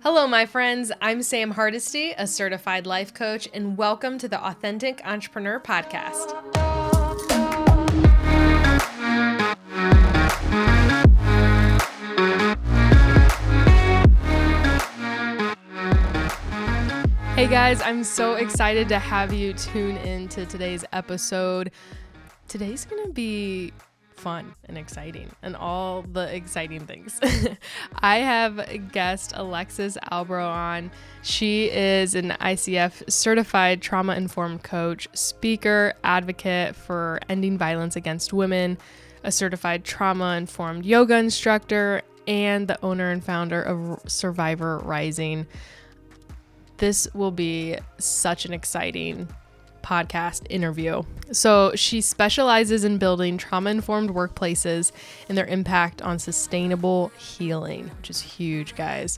Hello, my friends. I'm Sam Hardesty, a certified life coach, and welcome to the Authentic Entrepreneur Podcast. Hey guys, I'm so excited to have you tune into today's episode. Today's going to be fun and exciting and all the exciting things. I have guest Alexis Albro on. She is an ICF certified trauma-informed coach, speaker, advocate for ending violence against women, a certified trauma-informed yoga instructor, and the owner and founder of Survivor Rising. This will be such an exciting podcast interview. So she specializes in building trauma-informed workplaces and their impact on sustainable healing, which is huge, guys.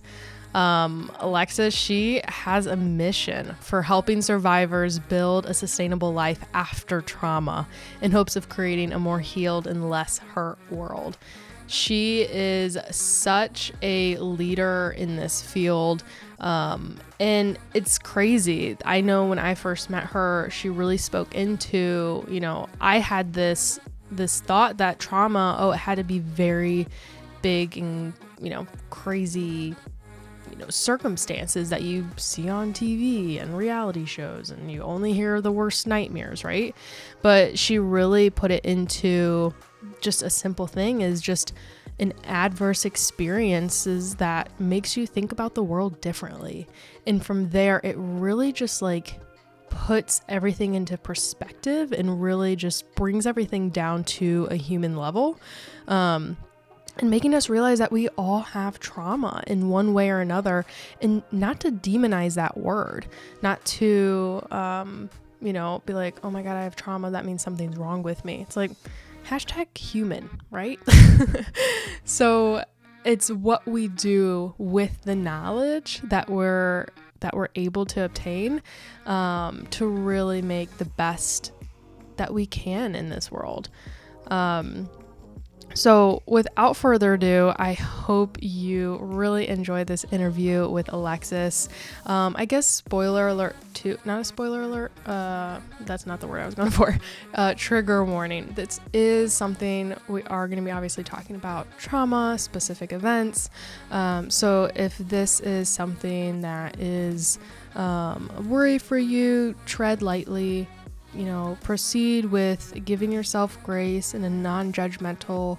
Alexis, she has a mission for helping survivors build a sustainable life after trauma in hopes of creating a more healed and less hurt world. She is such a leader in this field. And it's crazy. I know when I first met her, she really spoke into, I had this thought that trauma, it had to be very big and, crazy, circumstances that you see on TV and reality shows, and you only hear the worst nightmares, right? But she really put it into just a simple thing is just an adverse experiences that makes you think about the world differently. And from there, it really just puts everything into perspective and really just brings everything down to a human level. And making us realize that we all have trauma in one way or another, and not to demonize that word, not to, be like, oh my God, I have trauma. That means something's wrong with me. It's like, #human, right? So it's what we do with the knowledge that we're able to obtain, to really make the best that we can in this world. So without further ado, I hope you really enjoy this interview with Alexis. I guess spoiler alert too, not a spoiler alert. That's not the word I was going for. Trigger warning. This is something we are going to be obviously talking about trauma, specific events. So if this is something that is a worry for you, tread lightly. Proceed with giving yourself grace in a non-judgmental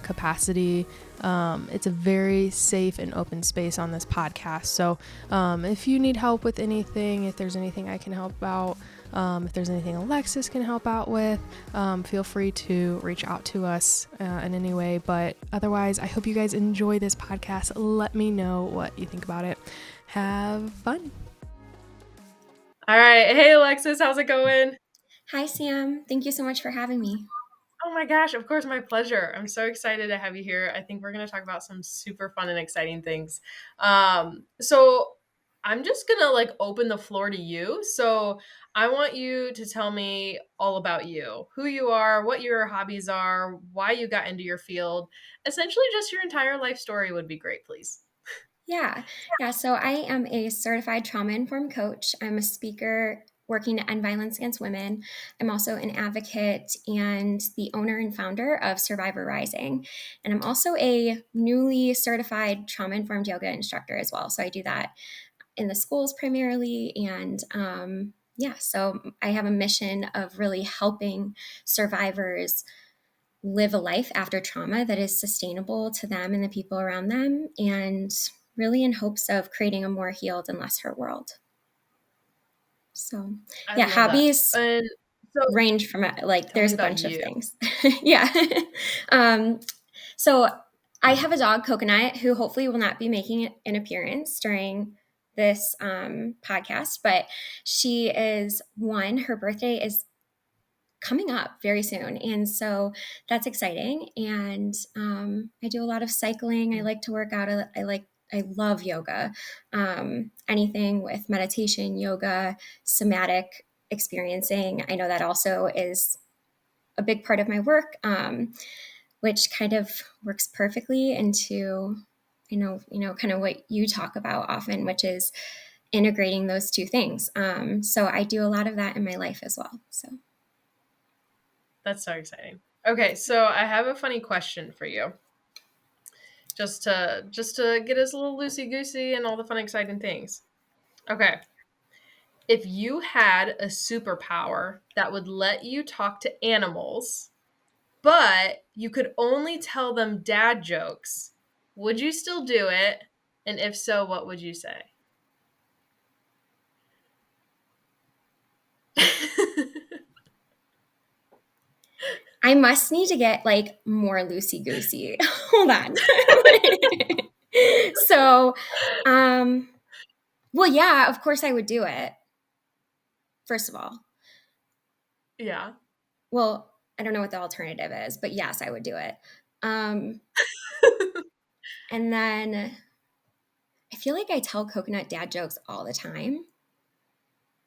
capacity. It's a very safe and open space on this podcast. So if you need help with anything, if there's anything I can help out, if there's anything Alexis can help out with, feel free to reach out to us in any way. But otherwise, I hope you guys enjoy this podcast. Let me know what you think about it. Have fun. All right. Hey, Alexis, how's it going? Hi, Sam. Thank you so much for having me. Oh my gosh, of course, my pleasure. I'm so excited to have you here. I think we're going to talk about some super fun and exciting things. So I'm just going to open the floor to you. So I want you to tell me all about you, who you are, what your hobbies are, why you got into your field. Essentially, just your entire life story would be great, please. Yeah. So I am a certified trauma-informed coach. I'm a speaker working to end violence against women. I'm also an advocate and the owner and founder of Survivor Rising. And I'm also a newly certified trauma-informed yoga instructor as well. So I do that in the schools primarily. And so I have a mission of really helping survivors live a life after trauma that is sustainable to them and the people around them, and really in hopes of creating a more healed and less hurt world. So, I yeah, love hobbies that. And so range from tell there's me a about bunch of you. things. Yeah. So I have a dog, Coconut, who hopefully will not be making an appearance during this podcast, but she is one. Her birthday is coming up very soon. And so that's exciting. And I do a lot of cycling. I like to work out. I love yoga. Anything with meditation, yoga, somatic experiencing. I know that also is a big part of my work, which kind of works perfectly into I know, kind of what you talk about often, which is integrating those two things. So I do a lot of that in my life as well. So That's so exciting. Okay, so I have a funny question for you. Just to get us a little loosey goosey and all the fun, exciting things. Okay. If you had a superpower that would let you talk to animals, but you could only tell them dad jokes, would you still do it? And if so, what would you say? I must need to get like more loosey goosey. Hold on. So, well, yeah, of course I would do it. First of all, Yeah. well, I don't know what the alternative is, but yes, I would do it. Um, and then I feel like I tell coconut dad jokes all the time.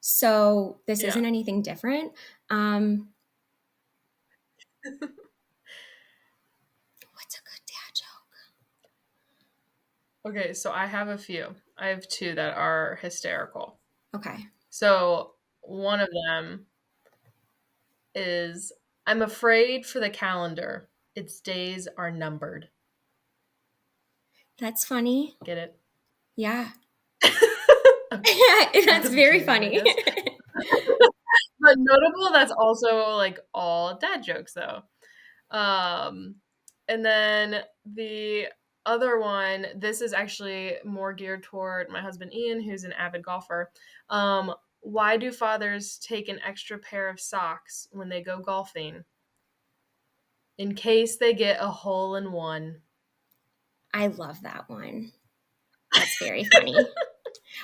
So this Yeah. isn't anything different. What's a good dad joke? Okay, so I have a few. I have two that are hysterical. Okay. So one of them is, I'm afraid for the calendar. Its days are numbered. That's funny. Get it? Yeah. Okay. That's very funny. But notable, that's also like all dad jokes though. And then the other one, this is actually more geared toward my husband Ian, who's an avid golfer. Why do fathers take an extra pair of socks when they go golfing? In case they get a hole in one. I love that one. That's very funny.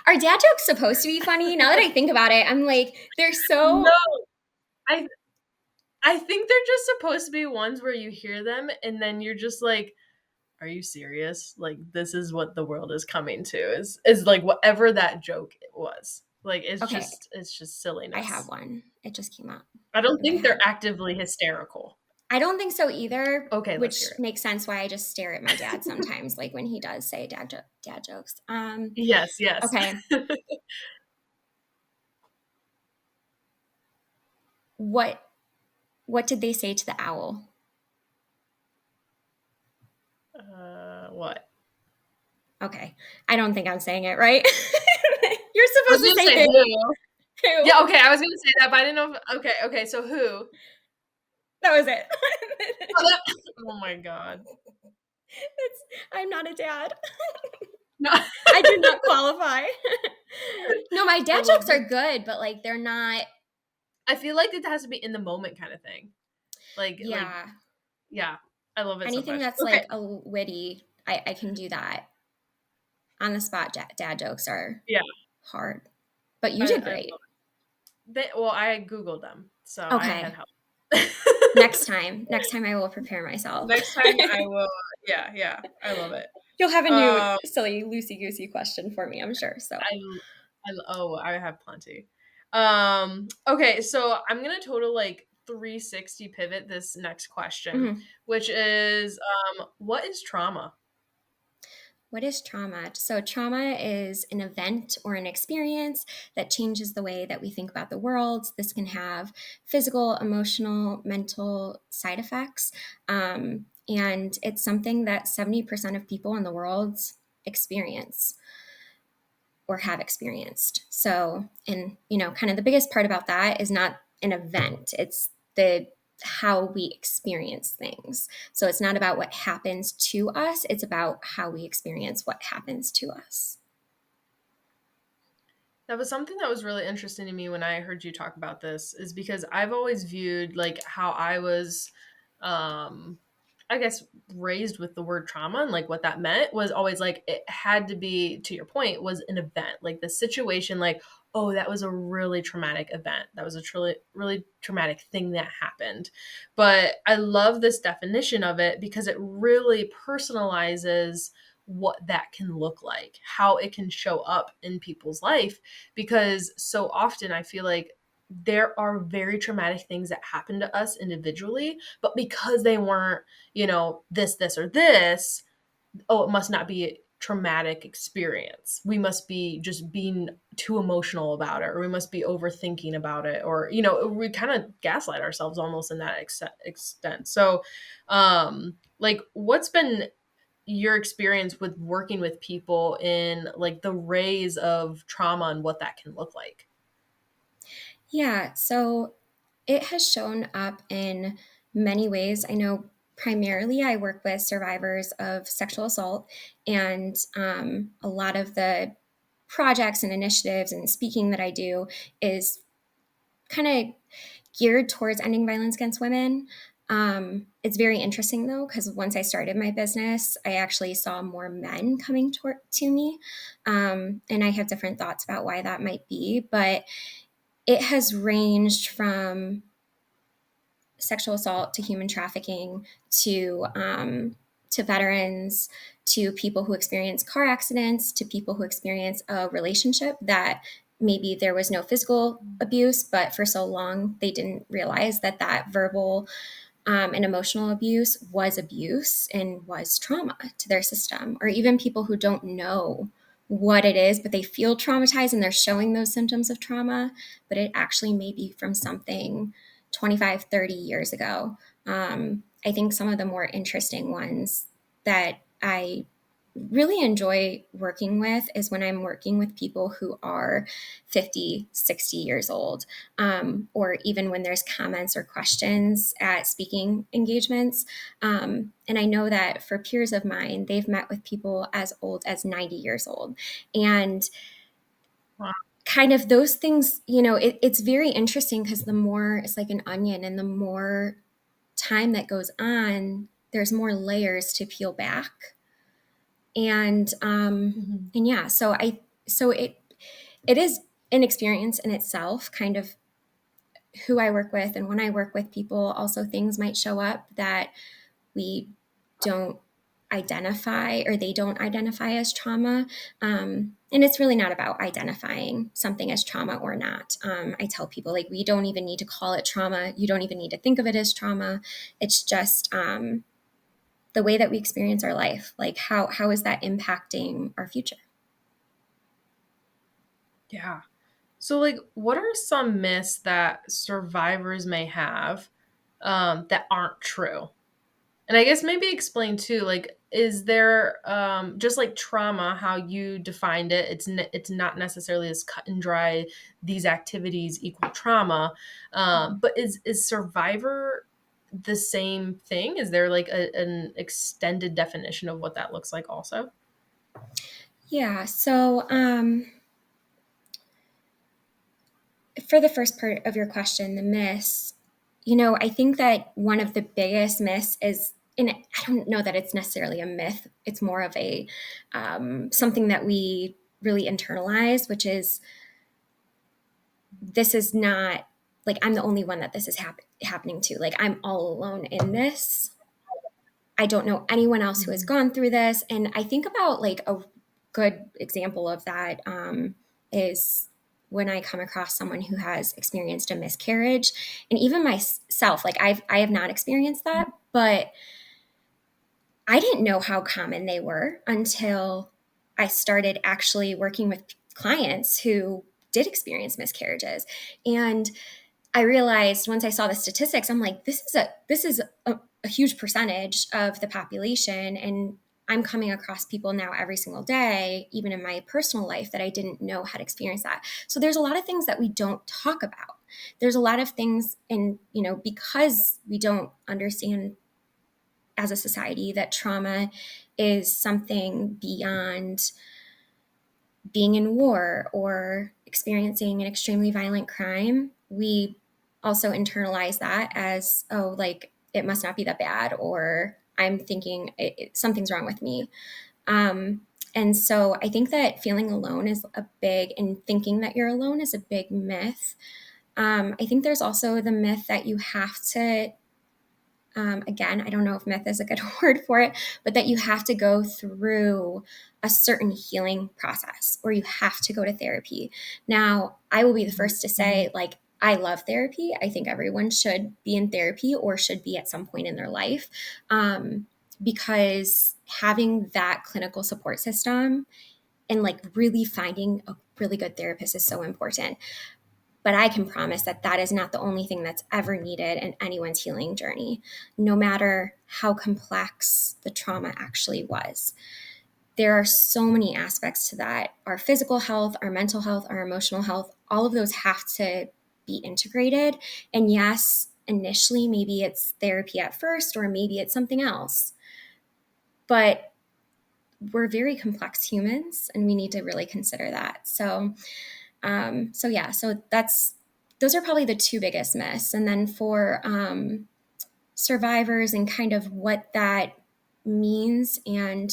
Are dad jokes supposed to be funny? Now that I think about it, I'm like, they're so. No, I I think they're just supposed to be ones where you hear them and then you're just like, are you serious? Like, this is what the world is coming to, is like whatever that joke was. Like, Okay, it's just I have silliness. one. It just came up I don't in my think they're head. actively hysterical. I don't think so either, Okay, let's which hear it. makes sense why I just stare at my dad sometimes, like when he does say dad jokes. Yes, yes. Okay. What did they say to the owl? What? Okay. I don't think I'm saying it right. You're I was supposed to gonna say say who. who. Who? Yeah, okay, I was gonna say that, but I didn't know if, okay, so who? That was it. Oh my god. I'm not a dad. No. I do not qualify. No, my I dad love jokes are this. good, but like they're not. I feel like it has to be in the moment kind of thing. Like, Yeah. yeah, I love it so Anything much. that's Okay. like a witty, I can do that. On the spot, dad jokes are Yeah, hard, but you did I great. love it. Well, I Googled them, so I had Okay. help. Next time I will prepare myself. Next time I will. Yeah, I love it. You'll have a new Um, silly loosey goosey question for me, I'm sure. So I have plenty. Okay, so I'm gonna total like 360 pivot this next question, mhm. which is, what is trauma? What is trauma? So, trauma is an event or an experience that changes the way that we think about the world. This can have physical, emotional, mental side effects. And it's something that 70% of people in the world experience or have experienced. So, and kind of the biggest part about that is not an event, it's the how we experience things. So it's not about what happens to us, it's about how we experience what happens to us. That was something that was really interesting to me when I heard you talk about this, is because I've always viewed like how I was, um, I guess, raised with the word trauma and like what that meant was always like it had to be, to your point, was an event, like the situation, like, oh, that was a really traumatic event. That was a truly, really traumatic thing that happened. But I love this definition of it because it really personalizes what that can look like, how it can show up in people's life. Because so often I feel like there are very traumatic things that happen to us individually, but because they weren't, this, or this, oh, it must not be traumatic experience. We must be just being too emotional about it, or we must be overthinking about it, or, you know, we kind of gaslight ourselves almost in that extent. So, like, what's been your experience with working with people in like the rays of trauma and what that can look like? Yeah, so it has shown up in many ways. I know primarily I work with survivors of sexual assault, and a lot of the projects and initiatives and speaking that I do is kind of geared towards ending violence against women. It's very interesting though, because once I started my business, I actually saw more men coming to me. And I have different thoughts about why that might be, but it has ranged from sexual assault to human trafficking to veterans, to people who experience car accidents, to people who experience a relationship that maybe there was no physical abuse, but for so long they didn't realize that that verbal and emotional abuse was abuse and was trauma to their system, or even people who don't know what it is, but they feel traumatized and they're showing those symptoms of trauma, but it actually may be from something 25, 30 years ago. I think some of the more interesting ones that I really enjoy working with is when I'm working with people who are 50, 60 years old, or even when there's comments or questions at speaking engagements. And I know that for peers of mine, they've met with people as old as 90 years old. And Wow. kind of those things, you know, it's very interesting because the more it's like an onion, and the more time that goes on, there's more layers to peel back. And Mhm. and yeah, so it is an experience in itself, kind of who I work with. And when I work with people, also things might show up that we don't identify, or they don't identify as trauma. And it's really not about identifying something as trauma or not. I tell people, like, we don't even need to call it trauma. You don't even need to think of it as trauma. It's just the way that we experience our life. Like, how is that impacting our future? Yeah. So, like, what are some myths that survivors may have that aren't true? And I guess maybe explain too, like, is there just like trauma, how you defined it? It's not necessarily as cut and dry. These activities equal trauma, but is survivor the same thing? Is there like an extended definition of what that looks like, also? Yeah. So, for the first part of your question, the myths, you know, I think that one of the biggest myths is, and I don't know that it's necessarily a myth, it's more of a something that we really internalize, which is, this is not, like, I'm the only one that this is happening to. Like, I'm all alone in this. I don't know anyone else who has Mhm. gone through this. And I think about, like, a good example of that is when I come across someone who has experienced a miscarriage. And even myself, like, I have not experienced that, but I didn't know how common they were until I started actually working with clients who did experience miscarriages. And I realized once I saw the statistics, I'm like, this is a huge percentage of the population. And I'm coming across people now every single day, even in my personal life, that I didn't know had experienced that. So there's a lot of things that we don't talk about. There's a lot of things, and, you know, because we don't understand as a society that trauma is something beyond being in war or experiencing an extremely violent crime, we also internalize that as, oh, like, it must not be that bad, or I'm thinking something's wrong with me. Um, and so I think that feeling alone is a big, and thinking that you're alone is a big myth. I think there's also the myth that you have to, again, I don't know if myth is a good word for it, but that you have to go through a certain healing process, or you have to go to therapy. Now, I will be the first to say, like, I love therapy. I think everyone should be in therapy or should be at some point in their life. because having that clinical support system and like really finding a really good therapist is so important. But I can promise that that is not the only thing that's ever needed in anyone's healing journey, no matter how complex the trauma actually was. There are so many aspects to that. Our physical health, our mental health, our emotional health, all of those have to be integrated. And yes, initially, maybe it's therapy at first, or maybe it's something else. But we're very complex humans, and we need to really consider that. So those are probably the two biggest myths. And then for survivors and kind of what that means and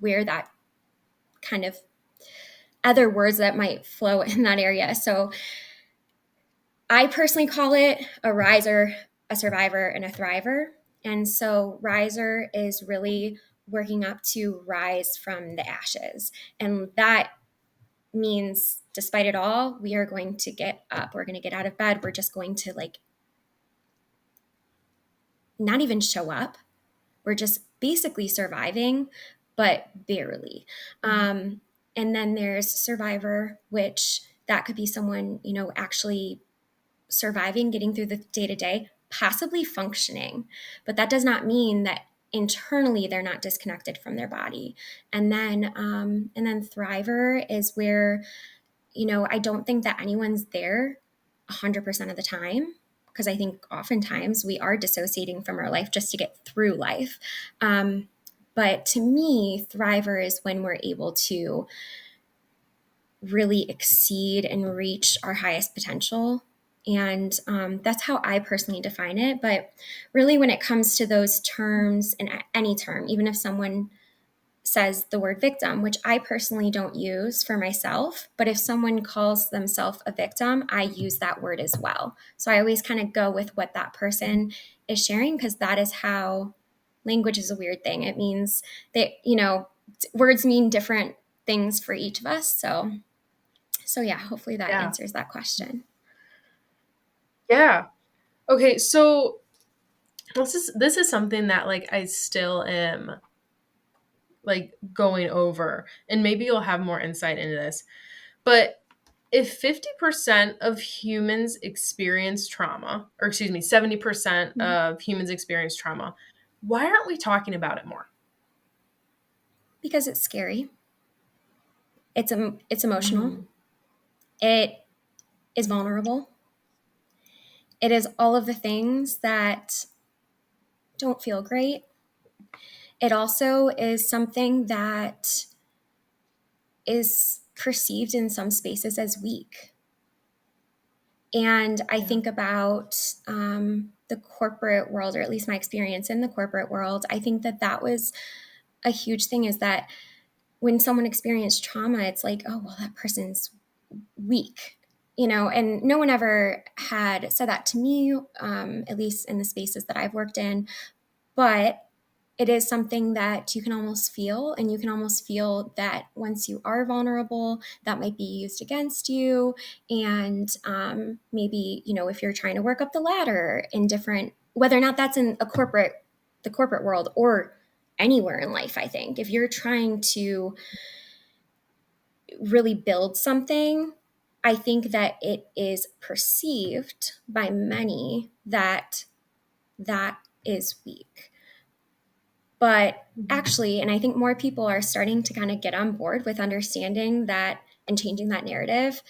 where that kind of other words that might flow in that area. So I personally call it a riser, a survivor, and a thriver. And so riser is really working up to rise from the ashes. And that means despite it all, we are going to get up. We're going to get out of bed. We're just going to like not even show up. We're just basically surviving, but barely. And then there's survivor, which that could be someone, actually surviving, getting through the day to day, possibly functioning. But that does not mean that internally they're not disconnected from their body. And then thriver is where, I don't think that anyone's there 100% of the time, because I think oftentimes we are dissociating from our life just to get through life. But to me, thriver is when we're able to really exceed and reach our highest potential. And that's how I personally define it. But really, when it comes to those terms, and any term, even if someone says the word victim, which I personally don't use for myself, but if someone calls themselves a victim, I use that word as well. So I always kind of go with what that person is sharing, because that is how language is a weird thing. It means that, words mean different things for each of us. So yeah, hopefully that Yeah. answers that question. Yeah. Okay, so this is something that like I still am like going over, and maybe you'll have more insight into this. But if 50% of humans experience trauma, or excuse me, 70% of humans experience trauma, why aren't we talking about it more? Because it's scary. It's emotional. Mm-hmm. It is vulnerable. It is all of the things that don't feel great. It also is something that is perceived in some spaces as weak. And I think about the corporate world, or at least my experience in the corporate world. I think that was a huge thing, is that when someone experienced trauma, it's like, oh, well, that person's weak, and no one ever had said that to me, at least in the spaces that I've worked in. But it is something that you can almost feel, and you can almost feel that once you are vulnerable, that might be used against you. And maybe, if you're trying to work up the ladder in different, whether or not that's in the corporate world or anywhere in life, I think if you're trying to really build something, I think that it is perceived by many that that is weak. But actually, and I think more people are starting to kind of get on board with understanding that and changing that narrative,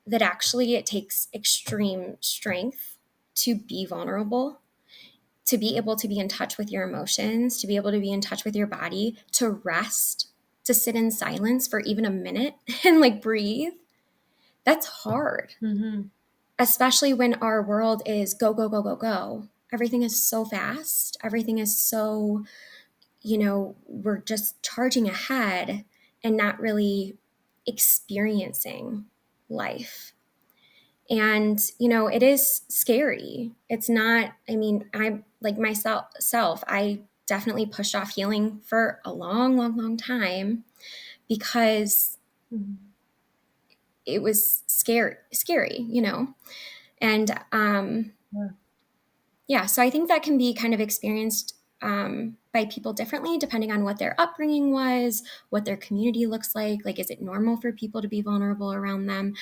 that actually it takes extreme strength to be vulnerable, to be able to be in touch with your emotions, to be able to be in touch with your body, to rest, to sit in silence for even a minute and like breathe. That's hard, especially when our world is go, go, go, go, go. Everything is so fast. Everything is so, we're just charging ahead and not really experiencing life. And, it is scary. It's not, I'm like myself, I definitely pushed off healing for a long, long, long time because it was scary, and Yeah, so I think that can be kind of experienced by people differently, depending on what their upbringing was, what their community looks like. Like, is it normal for people to be vulnerable around them?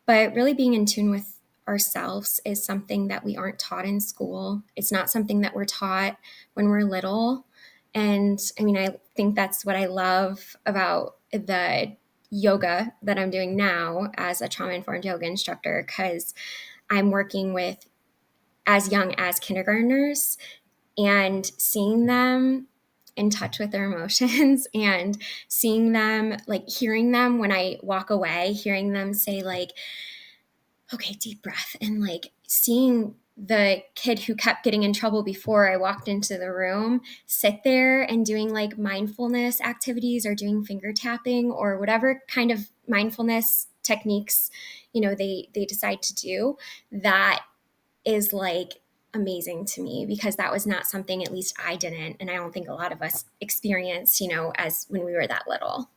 But really being in tune with ourselves is something that we aren't taught in school. It's not something that we're taught when we're little. And I mean, I think that's what I love about the yoga that I'm doing now as a trauma informed yoga instructor, because I'm working with as young as kindergartners and seeing them in touch with their emotions and seeing them, like hearing them when I walk away, hearing them say like, okay, deep breath, and like seeing the kid who kept getting in trouble before I walked into the room sit there and doing like mindfulness activities or doing finger tapping or whatever kind of mindfulness techniques, they decide to do. That is like amazing to me, because that was not something, at least I didn't, and I don't think a lot of us experienced, as when we were that little.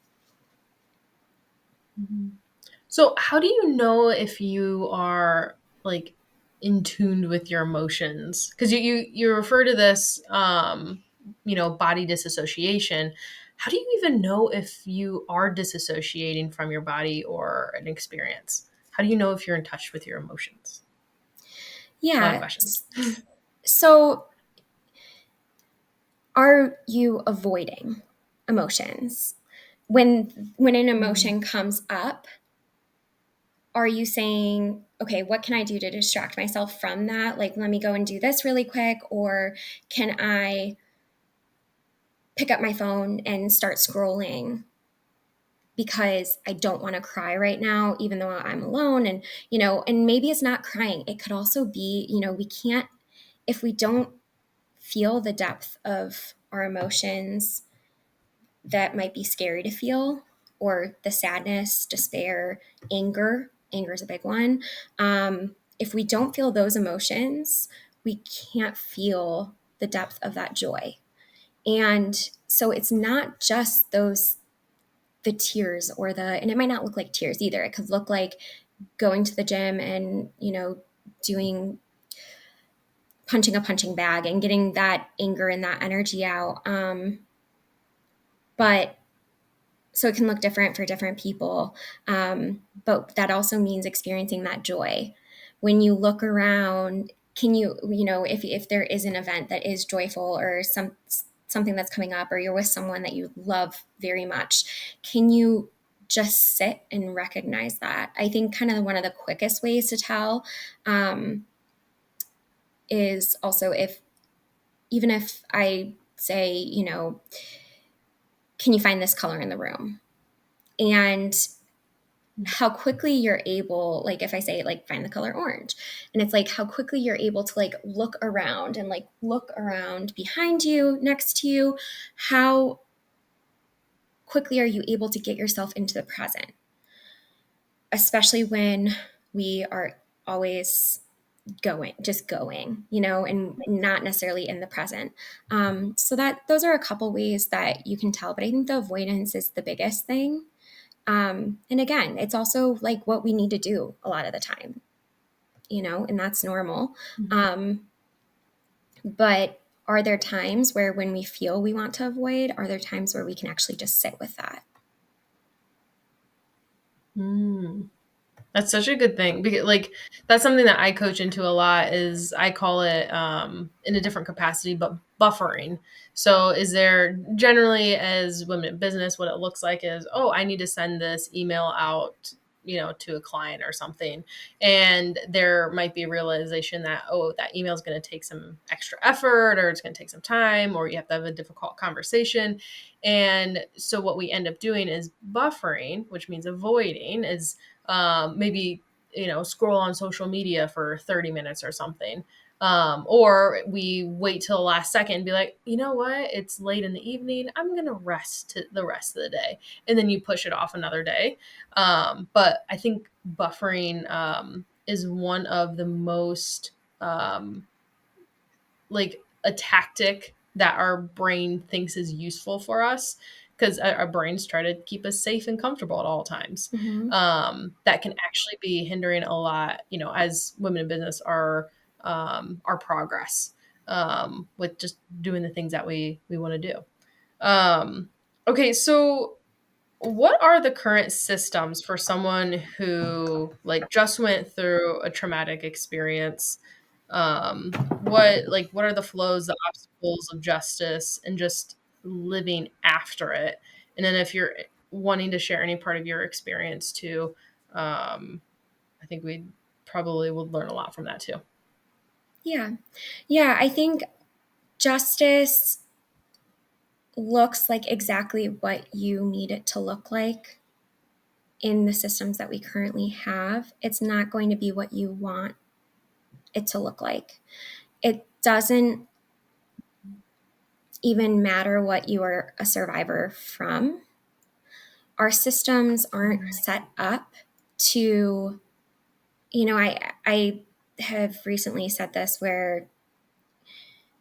So how do you know if you are like in tune with your emotions? Because you refer to this body disassociation. How do you even know if you are disassociating from your body or an experience? How do you know if you're in touch with your emotions? A lot of Yeah. questions. So are you avoiding emotions? When an emotion comes up, are you saying, okay, what can I do to distract myself from that? Like, let me go and do this really quick. Or can I pick up my phone and start scrolling because I don't want to cry right now, even though I'm alone? And maybe it's not crying. It could also be, we can't, if we don't feel the depth of our emotions, that might be scary to feel, or the sadness, despair, anger. Anger is a big one. If we don't feel those emotions, we can't feel the depth of that joy. And so it's not just the tears and it might not look like tears either. It could look like going to the gym and, doing punching a punching bag and getting that anger and that energy out. But so it can look different for different people. But that also means experiencing that joy. When you look around, can you, if there is an event that is joyful, or something that's coming up, or you're with someone that you love very much, can you just sit and recognize that? I think kind of one of the quickest ways to tell is also even if I say, can you find this color in the room? And how quickly you're able, like if I say like find the color orange, and it's like how quickly you're able to like look around and like look around behind you, next to you, how quickly are you able to get yourself into the present, especially when we are always going, and not necessarily in the present. So that those are a couple ways that you can tell, but I think the avoidance is the biggest thing. And again, it's also like what we need to do a lot of the time, and that's normal. But are there times where when we feel we want to avoid, are there times where we can actually just sit with that? That's such a good thing, because like that's something that I coach into a lot. Is I call it in a different capacity, but buffering. So is there generally, as women in business, what it looks like is, oh, I need to send this email out, to a client or something. And there might be a realization that, oh, that email is going to take some extra effort, or it's going to take some time, or you have to have a difficult conversation. And so what we end up doing is buffering, which means avoiding, is maybe scroll on social media for 30 minutes or something, or we wait till the last second and be like, you know what, it's late in the evening, I'm gonna rest the rest of the day, and then you push it off another day. But I think buffering is one of the most like a tactic that our brain thinks is useful for us, because our brains try to keep us safe and comfortable at all times. Mm-hmm. That can actually be hindering a lot, as women in business are our progress with just doing the things that we want to do. Okay, so what are the current systems for someone who like just went through a traumatic experience? What are the flows, the obstacles of justice, and just living after it? And then if you're wanting to share any part of your experience too, I think we probably would learn a lot from that too. Yeah. Yeah. I think justice looks like exactly what you need it to look like in the systems that we currently have. It's not going to be what you want it to look like. It doesn't even matter what you are a survivor from. Our systems aren't set up to, I have recently said this where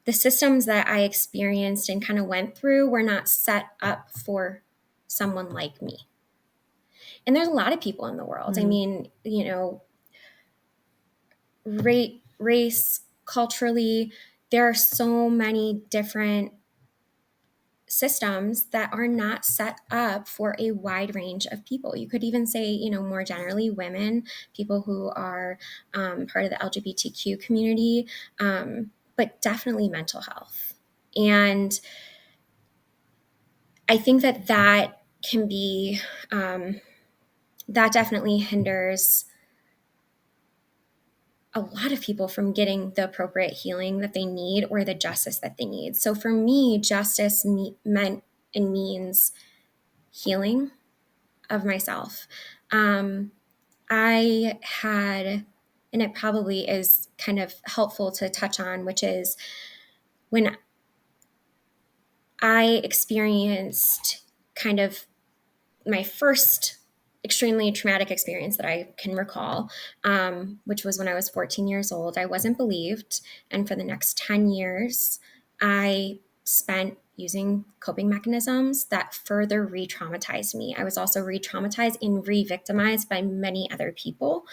the systems that I experienced and kind of went through were not set up for someone like me. And there's a lot of people in the world. I mean, race, culturally, there are so many different systems that are not set up for a wide range of people. You could even say, more generally, women, people who are part of the LGBTQ community, but definitely mental health. And I think that can be, that definitely hinders a lot of people from getting the appropriate healing that they need or the justice that they need. So for me, justice meant and means healing of myself. I had, and it probably is kind of helpful to touch on, which is when I experienced kind of my first extremely traumatic experience that I can recall, which was when I was 14 years old. I wasn't believed. And for the next 10 years, I spent using coping mechanisms that further re traumatized me. I was also re traumatized and re victimized by many other people.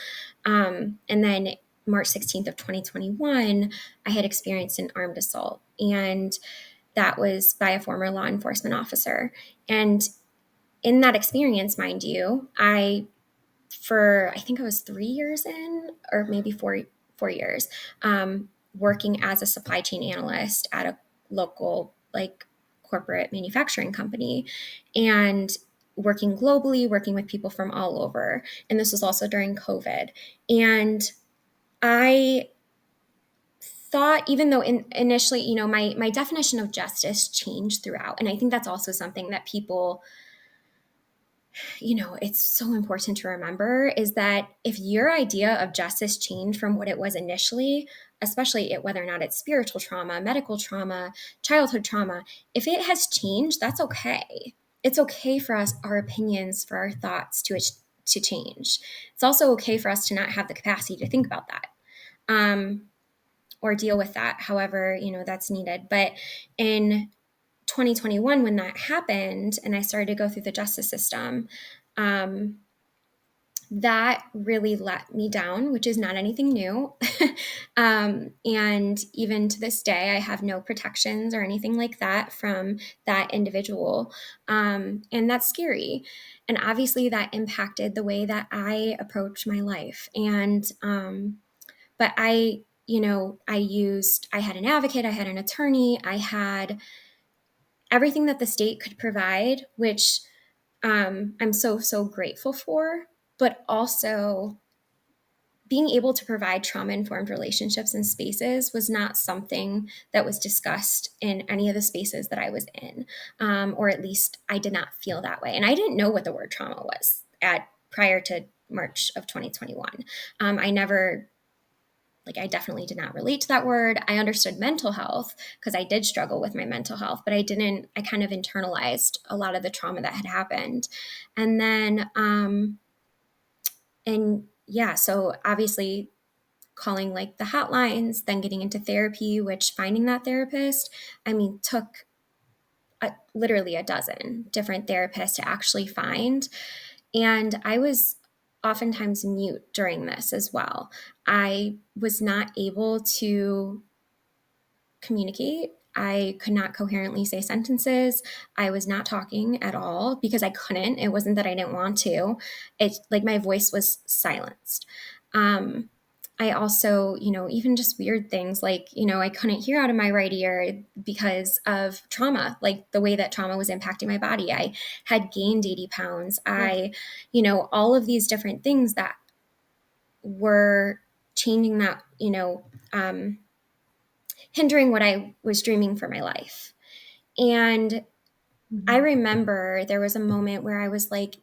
And then March 16th of 2021, I had experienced an armed assault. And that was by a former law enforcement officer. And in that experience, mind you, I think I was 3 years in, or maybe 4 years, working as a supply chain analyst at a local corporate manufacturing company, and working globally, working with people from all over. And this was also during COVID. And I thought, even though initially, my definition of justice changed throughout. And I think that's also something that people, it's so important to remember, is that if your idea of justice changed from what it was initially, especially whether or not it's spiritual trauma, medical trauma, childhood trauma, if it has changed, that's okay. It's okay for us, our opinions, for our thoughts to change. It's also okay for us to not have the capacity to think about that, or deal with that, however, that's needed. But in 2021, when that happened and I started to go through the justice system, that really let me down, which is not anything new. And even to this day, I have no protections or anything like that from that individual. And that's scary. And obviously, that impacted the way that I approach my life. And, but I had an advocate, I had an attorney, I had everything that the state could provide, which I'm so grateful for, but also being able to provide trauma-informed relationships and spaces was not something that was discussed in any of the spaces that I was in, or at least I did not feel that way. And I didn't know what the word trauma was prior to March of 2021. I definitely did not relate to that word. I understood mental health because I did struggle with my mental health, but I kind of internalized a lot of the trauma that had happened. And then, so obviously calling the hotlines, then getting into therapy, which finding that therapist, took literally a dozen different therapists to actually find. And I was oftentimes mute during this as well. I was not able to communicate. I could not coherently say sentences. I was not talking at all because I couldn't. It wasn't that I didn't want to. It's like my voice was silenced. Um, I also, even just weird things like, I couldn't hear out of my right ear because of trauma, like the way that trauma was impacting my body. I had gained 80 pounds. All of these different things that were changing that, hindering what I was dreaming for my life. And I remember there was a moment where I was like,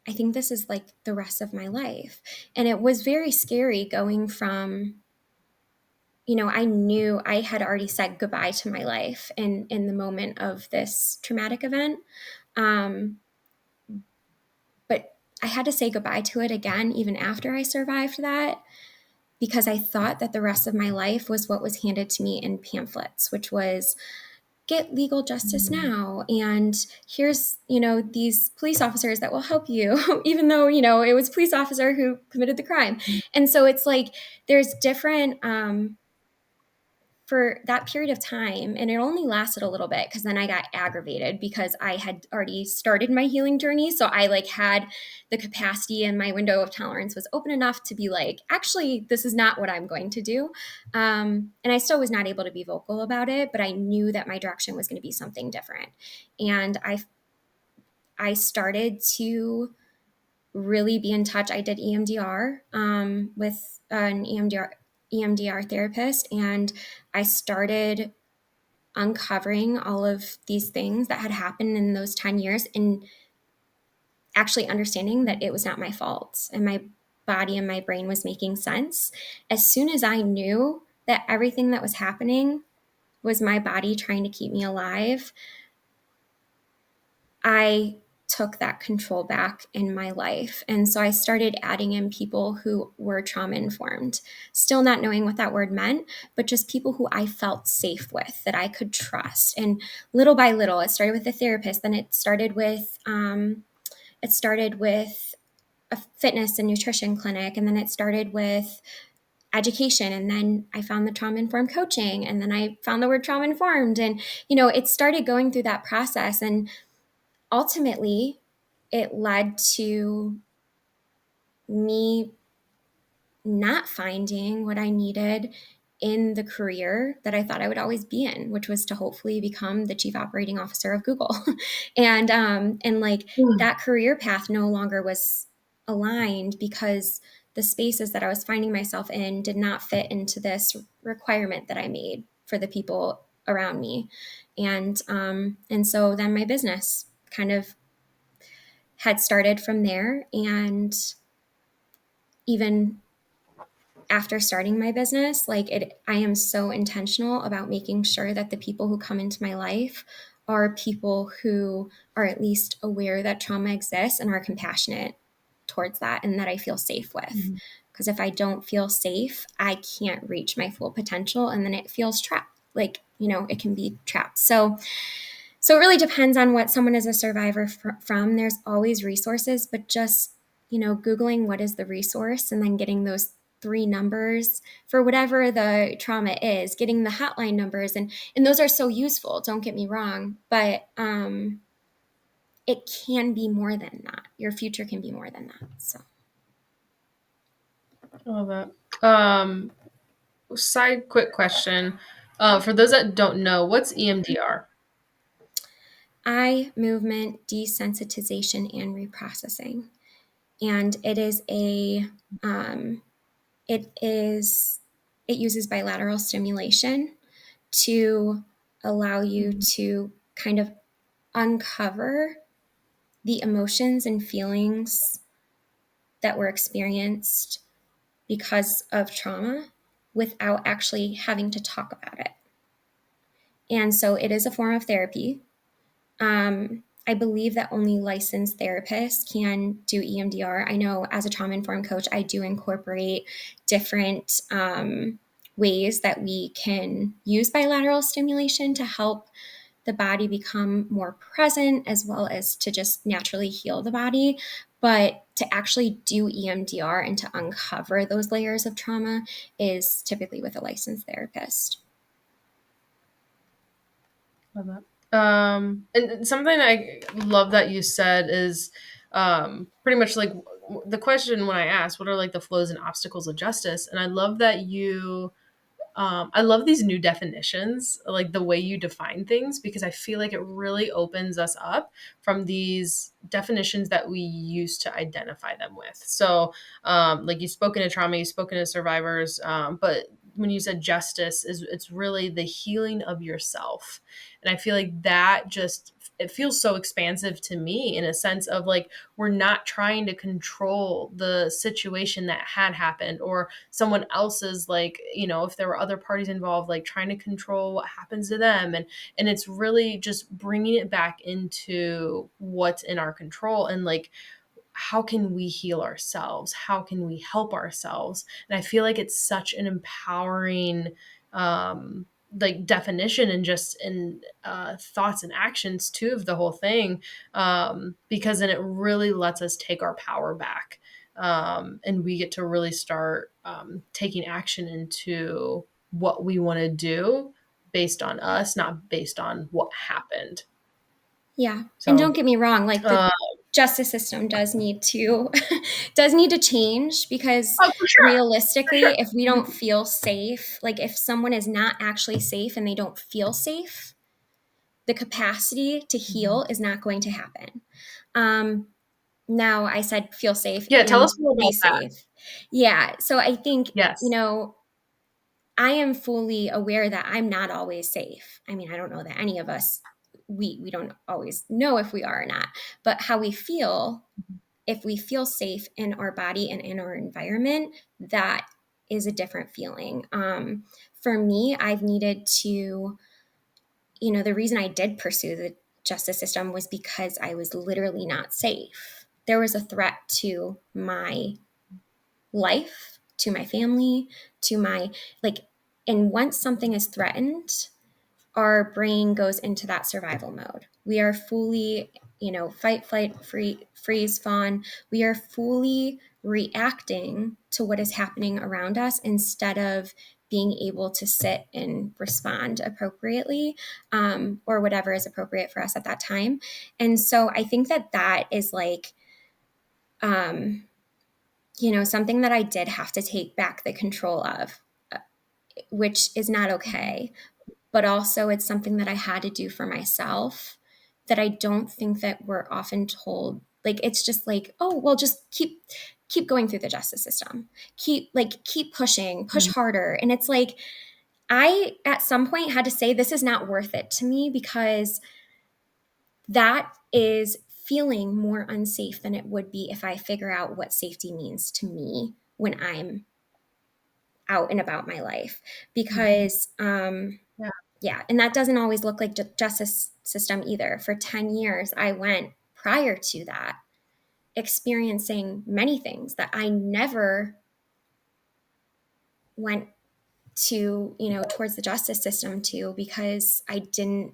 I think this is like the rest of my life. And it was very scary going from, I knew I had already said goodbye to my life in the moment of this traumatic event. Um, but I had to say goodbye to it again, even after I survived that, because I thought that the rest of my life was what was handed to me in pamphlets, which was get legal justice now. And here's, these police officers that will help you, even though, it was a police officer who committed the crime. And so it's like, there's different, for that period of time, and it only lasted a little bit because then I got aggravated because I had already started my healing journey. So I like had the capacity and my window of tolerance was open enough to be like, actually, this is not what I'm going to do. And I still was not able to be vocal about it, but I knew that my direction was going to be something different. And I started to really be in touch. I did EMDR with an EMDR therapist, and I started uncovering all of these things that had happened in those 10 years and actually understanding that it was not my fault and my body and my brain was making sense. As soon as I knew that everything that was happening was my body trying to keep me alive, I took that control back in my life. And so I started adding in people who were trauma informed, still not knowing what that word meant, but just people who I felt safe with, that I could trust. And little by little, it started with a therapist, then it started with a fitness and nutrition clinic, and then it started with education, and then I found the trauma informed coaching, and then I found the word trauma informed, and it started going through that process. And ultimately, it led to me not finding what I needed in the career that I thought I would always be in, which was to hopefully become the chief operating officer of Google. And like that career path no longer was aligned because the spaces that I was finding myself in did not fit into this requirement that I made for the people around me. And so then my business kind of had started from there. And even after starting my business, I am so intentional about making sure that the people who come into my life are people who are at least aware that trauma exists and are compassionate towards that, and that I feel safe with. Because if I don't feel safe, I can't reach my full potential, and then it feels trapped. It can be trapped. So it really depends on what someone is a survivor from. There's always resources, but just, Googling what is the resource and then getting those 3 numbers for whatever the trauma is, getting the hotline numbers. And those are so useful, don't get me wrong, but it can be more than that. Your future can be more than that. So. I love that. Side quick question. For those that don't know, what's EMDR? Eye movement desensitization and reprocessing. And it uses bilateral stimulation to allow you to kind of uncover the emotions and feelings that were experienced because of trauma without actually having to talk about it. And so it is a form of therapy. I believe that only licensed therapists can do EMDR. I know as a trauma informed coach, I do incorporate different ways that we can use bilateral stimulation to help the body become more present, as well as to just naturally heal the body. But to actually do EMDR and to uncover those layers of trauma is typically with a licensed therapist. Love that. And something I love that you said is pretty much like the question when I asked, what are like the flows and obstacles of justice? And I love that I love these new definitions, like the way you define things, because I feel like it really opens us up from these definitions that we used to identify them with. So, like you've spoken to trauma, you've spoken to survivors, but when you said justice, it's really the healing of yourself, and I feel like that just it feels so expansive to me in a sense of like we're not trying to control the situation that had happened or someone else's, like, you know, if there were other parties involved, like trying to control what happens to them. And it's really just bringing it back into what's in our control and like how can we heal ourselves, how can we help ourselves. And I feel like it's such an empowering like definition and just in thoughts and actions too of the whole thing, because then it really lets us take our power back, and we get to really start taking action into what we want to do based on us, not based on what happened. Yeah. And So don't get me wrong, like the uh, justice system does need to does need to change, because oh, for sure, for realistically, sure. if we don't feel safe, like if someone is not actually safe and they don't feel safe, the capacity to Mhm. heal is not going to happen. Um, Now, I said feel safe Yeah, tell and us more be about that. safe. Yeah. So I think, Yes. I am fully aware that I'm not always safe. I mean, I don't know that any of us, we don't always know if we are or not, but how we feel, if we feel safe in our body and in our environment, that is a different feeling. For me, I've needed to, the reason I did pursue the justice system was because I was literally not safe. There was a threat to my life, to my family, to my, like, and once something is threatened, our brain goes into that survival mode. We are fully, fight, flight, freeze, fawn. We are fully reacting to what is happening around us instead of being able to sit and respond appropriately, or whatever is appropriate for us at that time. And so I think that that is like, um, something that I did have to take back the control of, which is not okay. But also it's something that I had to do for myself that I don't think that we're often told. Like it's just like, oh, well, just keep going through the justice system. Keep pushing, push Mhm. harder. And it's like I at some point had to say this is not worth it to me, because that is feeling more unsafe than it would be if I figure out what safety means to me when I'm out and about my life. Mhm. Because Yeah. yeah, and that doesn't always look like justice system either. For 10 years I went, prior to that, experiencing many things that I never went to, towards the justice system to, because I didn't,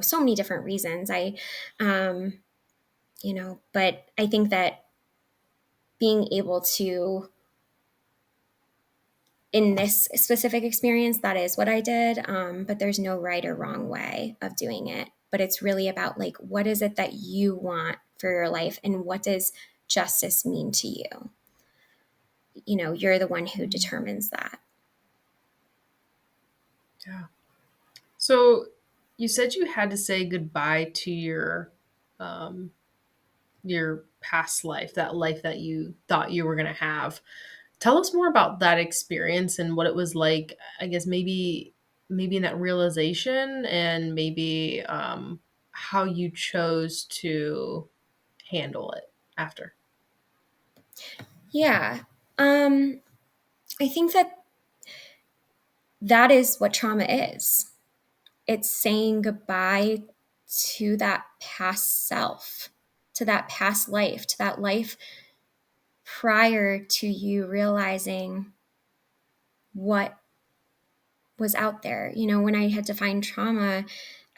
so many different reasons. Um but I think that being able to, in this specific experience, that is what I did. But there's no right or wrong way of doing it. But it's really about like, what is it that you want for your life, and what does justice mean to you? You're the one who Mhm. determines that. Yeah. So you said you had to say goodbye to um your past life, that life that you thought you were going to have. Tell us more about that experience and what it was like, I guess maybe in that realization and maybe how you chose to handle it after. Yeah. Um, I think that that is what trauma is. It's saying goodbye to that past self, to that past life, to that life prior to you realizing what was out there. When I had defined trauma,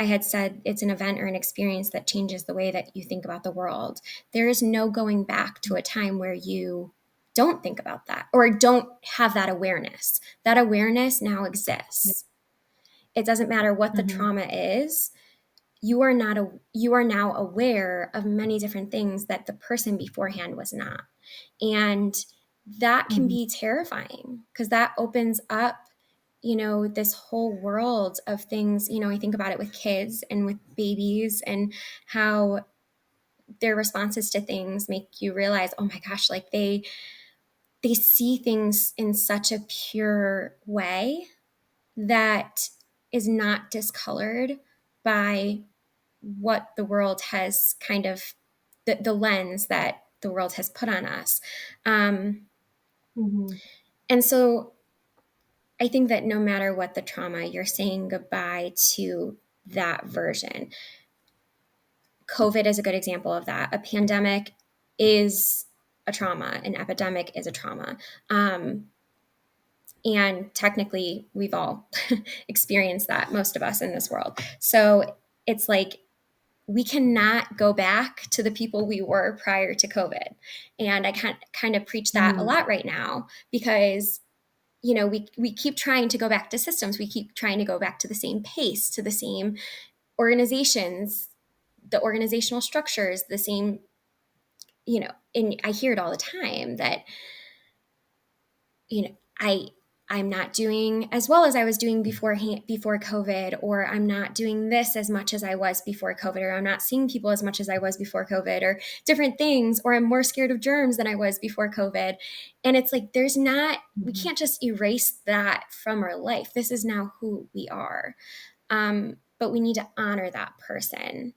I had said it's an event or an experience that changes the way that you think about the world. There is no going back to a time where you don't think about that or don't have that awareness. That awareness now exists. It doesn't matter what the trauma is. You are now aware of many different things that the person beforehand was not. And that can be terrifying because that opens up, this whole world of things. I think about it with kids and with babies and how their responses to things make you realize, oh my gosh, like they see things in such a pure way that is not discolored by what the world has kind of the lens that the world has put on us. And so I think that no matter what the trauma, you're saying goodbye to that version. COVID is a good example of that. A pandemic is a trauma, an epidemic is a trauma. And technically, we've all experienced that, most of us in this world. So it's like we cannot go back to the people we were prior to COVID. And I kind of preach that a lot right now because, we keep trying to go back to systems. We keep trying to go back to the same pace, to the same organizations, the organizational structures, the same, and I hear it all the time that, you know, I I'm not doing as well as I was doing before COVID, or I'm not doing this as much as I was before COVID, or I'm not seeing people as much as I was before COVID, or different things, or I'm more scared of germs than I was before COVID. And it's like we can't just erase that from our life. This is now who we are. But we need to honor that person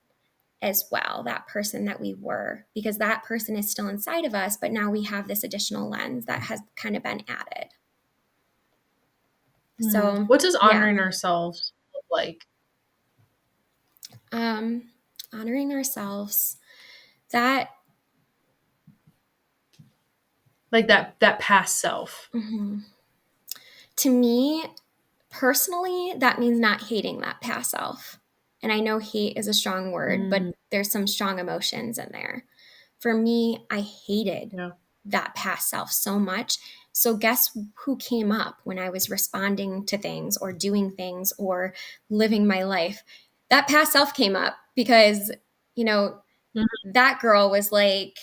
as well, that person that we were, because that person is still inside of us, but now we have this additional lens that has kind of been added. So What does yeah. honoring ourselves look like? Honoring ourselves, that Like that past self. to me personally, that means not hating that past self. And I know hate is a strong word, but there's some strong emotions in there. For me, I hated that past self so much. So guess who came up when I was responding to things or doing things or living my life? That past self came up because, that girl was like,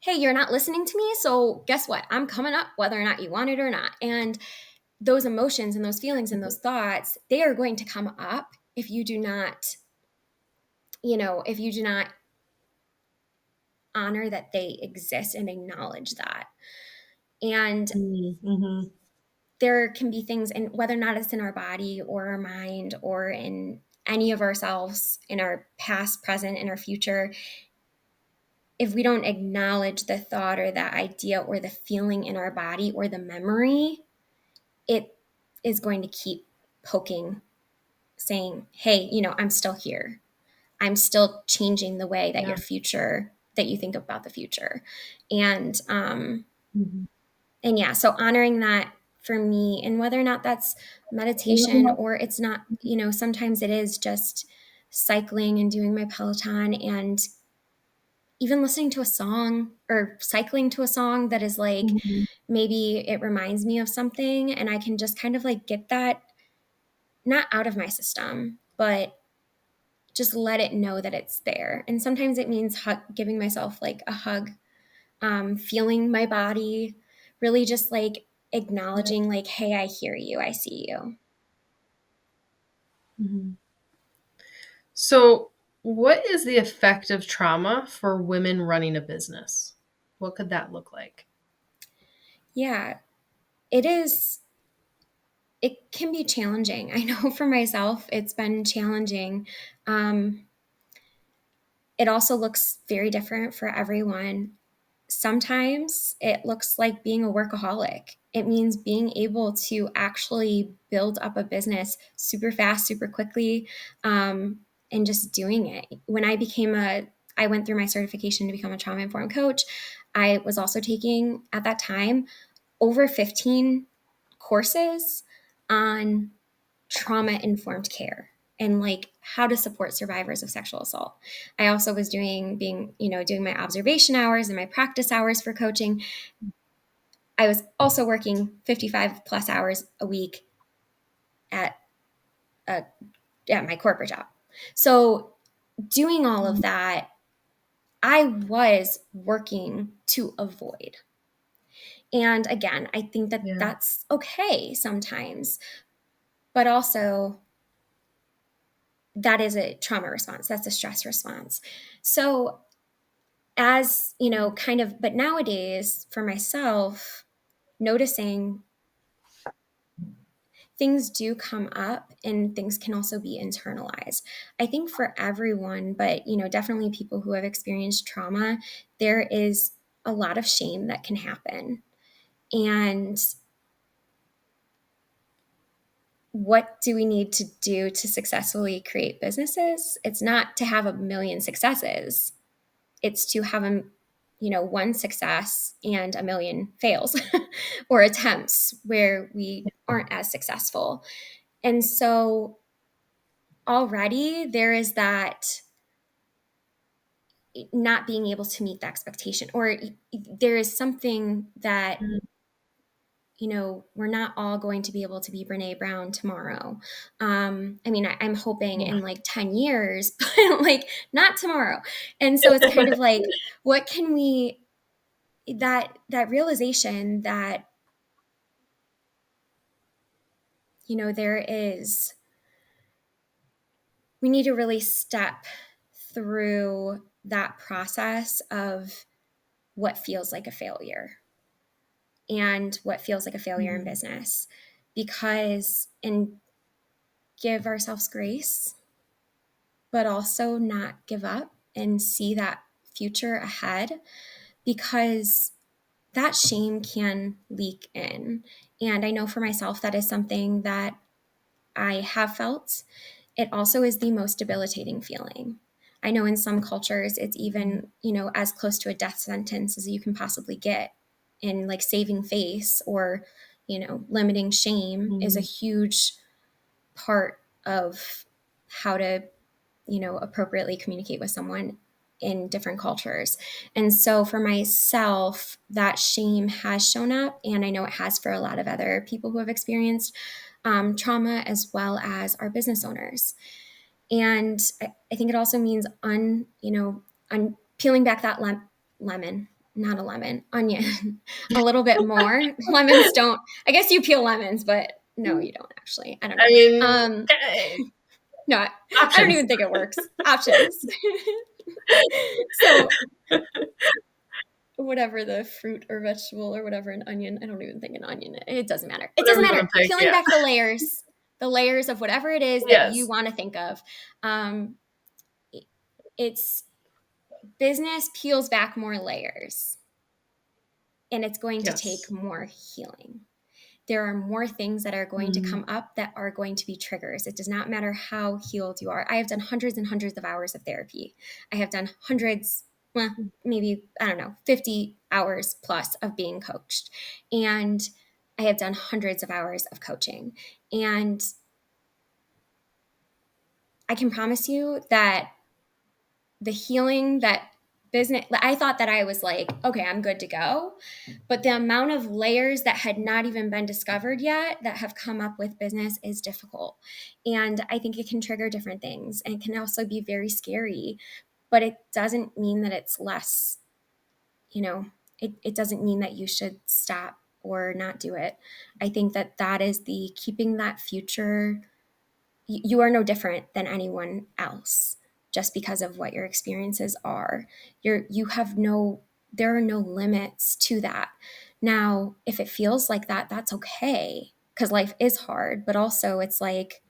hey, you're not listening to me. So guess what? I'm coming up whether or not you want it or not. And those emotions and those feelings and those thoughts, they are going to come up if you do not, honor that they exist and acknowledge that. And there can be things, and whether or not it's in our body or our mind or in any of ourselves, in our past, present, and our future, if we don't acknowledge the thought or that idea or the feeling in our body or the memory, it is going to keep poking, saying, hey, I'm still here. I'm still changing the way that that you think about the future. And yeah, so honoring that for me, and whether or not that's meditation or it's not, sometimes it is just cycling and doing my Peloton and even listening to a song or cycling to a song that is like, maybe it reminds me of something and I can just kind of like get that not out of my system, but just let it know that it's there. And sometimes it means giving myself like a hug, feeling my body, really just like acknowledging like, hey, I hear you, I see you. So, what is the effect of trauma for women running a business? What could that look like? Yeah, it is. It can be challenging. I know for myself, it's been challenging. It also looks very different for everyone. Sometimes it looks like being a workaholic. It means being able to actually build up a business super fast, super quickly, and just doing it. When I went through my certification to become a trauma informed coach. I was also taking at that time over 15 courses on trauma informed care. and like how to support survivors of sexual assault. I also was doing my observation hours and my practice hours for coaching. I was also working 55 plus hours a week at my corporate job. So doing all of that, I was working to avoid. And again, I think that that's okay sometimes, but also that is a trauma response. That's a stress response. So as, but nowadays for myself, noticing things do come up and things can also be internalized. I think for everyone, but definitely people who have experienced trauma, there is a lot of shame that can happen. And what do we need to do to successfully create businesses? It's not to have a million successes. It's to have one success and a million fails or attempts where we aren't as successful. And so already there is that not being able to meet the expectation, or there is something that we're not all going to be able to be Brene Brown tomorrow. I'm hoping in like 10 years, but like not tomorrow. And so it's kind of like, what can we, that realization that, we need to really step through that process of what feels like a failure and what feels like a failure in business, and give ourselves grace, but also not give up and see that future ahead, because that shame can leak in. And I know for myself, that is something that I have felt. It also is the most debilitating feeling. I know in some cultures, it's even, as close to a death sentence as you can possibly get. And like saving face or, limiting shame is a huge part of how to, appropriately communicate with someone in different cultures. And so for myself, that shame has shown up, and I know it has for a lot of other people who have experienced trauma, as well as our business owners. And I think it also means peeling back that lemon, not a lemon, onion, a little bit more. Lemons don't, I guess you peel lemons, but no, you don't actually. I don't know. I mean, No, I don't even think it works. Options. So whatever the fruit or vegetable or whatever, an onion, I don't even think an onion, it doesn't matter. It doesn't matter. Peeling back the layers of whatever it is that you want to think of. It's business peels back more layers, and it's going to take more healing. There are more things that are going to come up that are going to be triggers. It does not matter how healed you are. I have done hundreds and hundreds of hours of therapy. I have done hundreds, well, maybe, 50 hours plus of being coached. And I have done hundreds of hours of coaching. And I can promise you that the healing that business, I thought that I was like, okay, I'm good to go. But the amount of layers that had not even been discovered yet that have come up with business is difficult. And I think it can trigger different things, and it can also be very scary, but it doesn't mean that it's less, it doesn't mean that you should stop or not do it. I think that that is the keeping that future. You are no different than anyone else just because of what your experiences are. There are no limits to that. Now, if it feels like that, that's okay, because life is hard, but also it's like,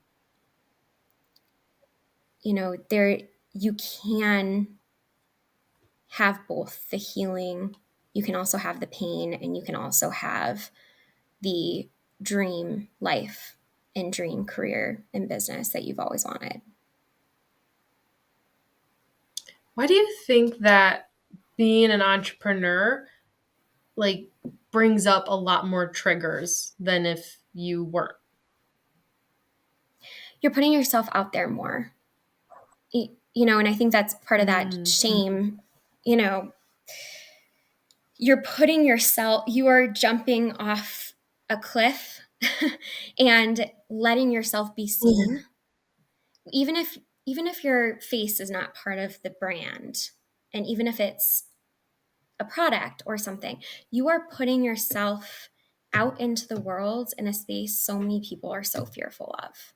you can have both the healing, you can also have the pain, and you can also have the dream life and dream career and business that you've always wanted. Why do you think that being an entrepreneur like brings up a lot more triggers than if you weren't? you're putting yourself out there more, and I think that's part of that Mm-hmm. shame. You are jumping off a cliff and letting yourself be seen, even if your face is not part of the brand, and even if it's a product or something, you are putting yourself out into the world in a space so many people are so fearful of.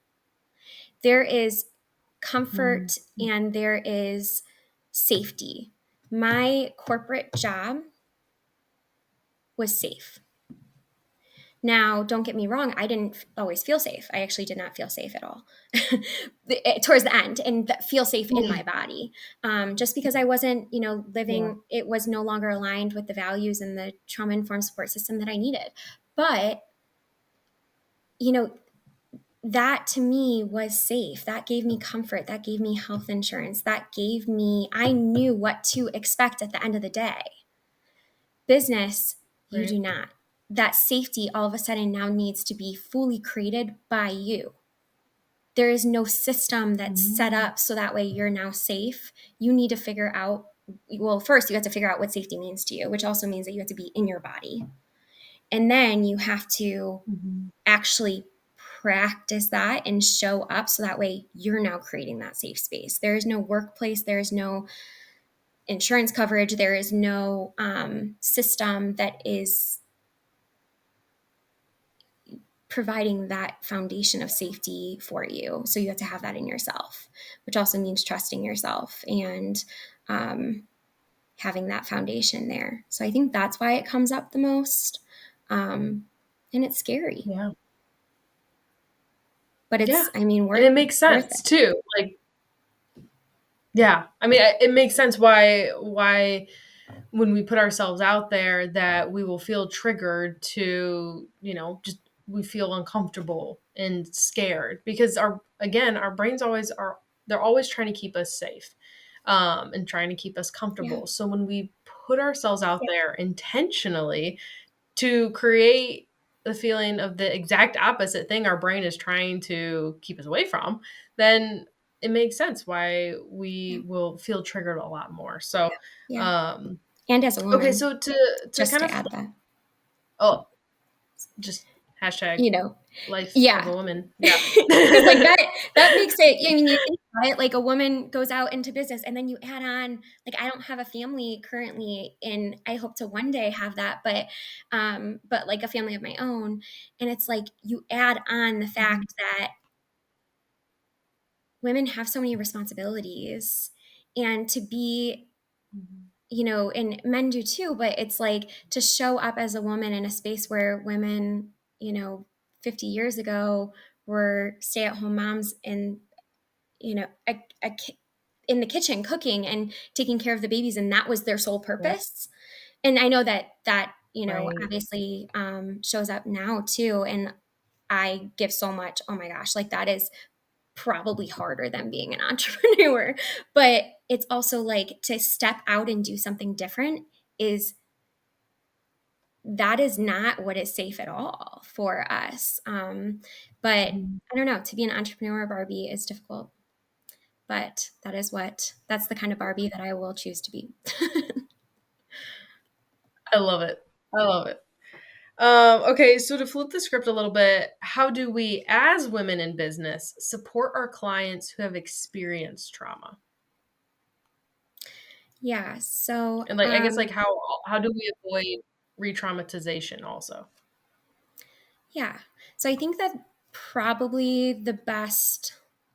There is comfort and there is safety. My corporate job was safe. Now, don't get me wrong, I didn't always feel safe. I actually did not feel safe at all towards the end, and feel safe in my body. Just because I wasn't, living, it was no longer aligned with the values and the trauma-informed support system that I needed. But, that to me was safe. That gave me comfort. That gave me health insurance. I knew what to expect at the end of the day. Business, you do not. That safety all of a sudden now needs to be fully created by you. There is no system that's set up so that way you're now safe. You need to figure out, well, first you have to figure out what safety means to you, which also means that you have to be in your body. And then you have to actually practice that and show up so that way you're now creating that safe space. There is no workplace, there is no insurance coverage, there is no system that is providing that foundation of safety for you. So you have to have that in yourself, which also means trusting yourself and having that foundation there. So I think that's why it comes up the most. And it's scary. Yeah. But it's, and worth it makes worth sense it. too. Like, yeah, it makes sense why when we put ourselves out there that we will feel triggered to, just we feel uncomfortable and scared because our brains they're always trying to keep us safe, and trying to keep us comfortable. Yeah. So when we put ourselves out there intentionally to create the feeling of the exact opposite thing our brain is trying to keep us away from, then it makes sense why we will feel triggered a lot more. So, Yeah. And as a woman. okay, so to just kind to of add that. just hashtag You know, life of yeah. a woman. Yeah. Because like that makes it, you think about it, like a woman goes out into business and then you add on, like, I don't have a family currently and I hope to one day have that, but like a family of my own. And it's like you add on the fact that women have so many responsibilities, and to be, and men do too, but it's like to show up as a woman in a space where women, 50 years ago were stay-at-home moms and, in the kitchen cooking and taking care of the babies, and that was their sole purpose. And I know that Right. obviously shows up now too, and I give so much, oh my gosh, like that is probably harder than being an entrepreneur. But it's also like to step out and do something different that is not what is safe at all for us. But I don't know, to be an entrepreneur, Barbie, is difficult. But that's the kind of Barbie that I will choose to be. I love it. I love it. Okay, so to flip the script a little bit, how do we, as women in business, support our clients who have experienced trauma? Yeah. So, And I guess how do we avoid re-traumatization also? yeah. So I think that probably the best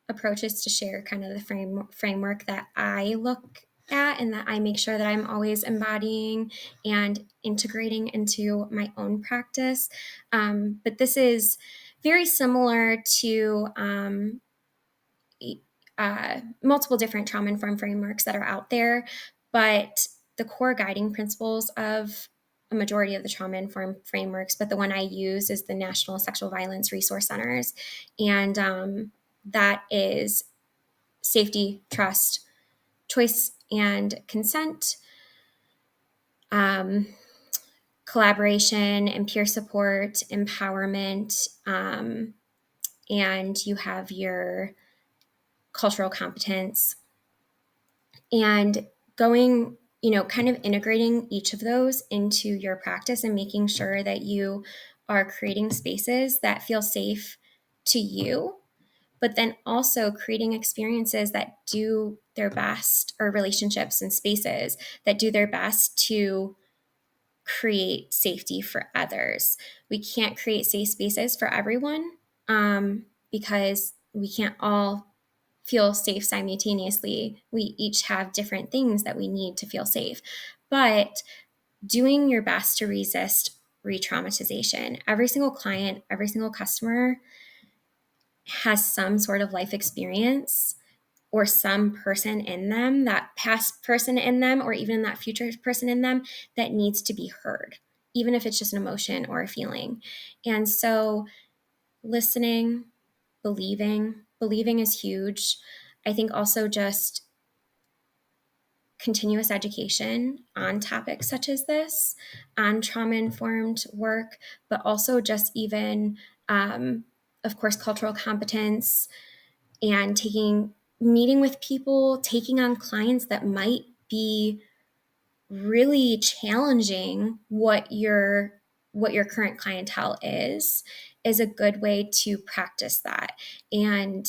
approach is to share kind of the framework that I look at and that I make sure that I'm always embodying and integrating into my own practice. But this is very similar to multiple different trauma-informed frameworks that are out there, but the core guiding principles of a majority of the trauma-informed frameworks, but the one I use is the National Sexual Violence Resource Centers, and that is safety, trust, choice and consent, um, collaboration and peer support, empowerment, and you have your cultural competence, and going, kind of integrating each of those into your practice and making sure that you are creating spaces that feel safe to you, but then also creating experiences that do their best, or relationships and spaces that do their best to create safety for others. We can't create safe spaces for everyone, because we can't all feel safe simultaneously. We each have different things that we need to feel safe. But doing your best to resist re-traumatization. Every single client, every single customer has some sort of life experience, or some person in them, that past person in them, or even that future person in them, that needs to be heard, even if it's just an emotion or a feeling. And so listening, believing is huge. I think also just continuous education on topics such as this, on trauma-informed work, but also just even, of course, cultural competence, and meeting with people, taking on clients that might be really challenging what your current clientele is a good way to practice that. And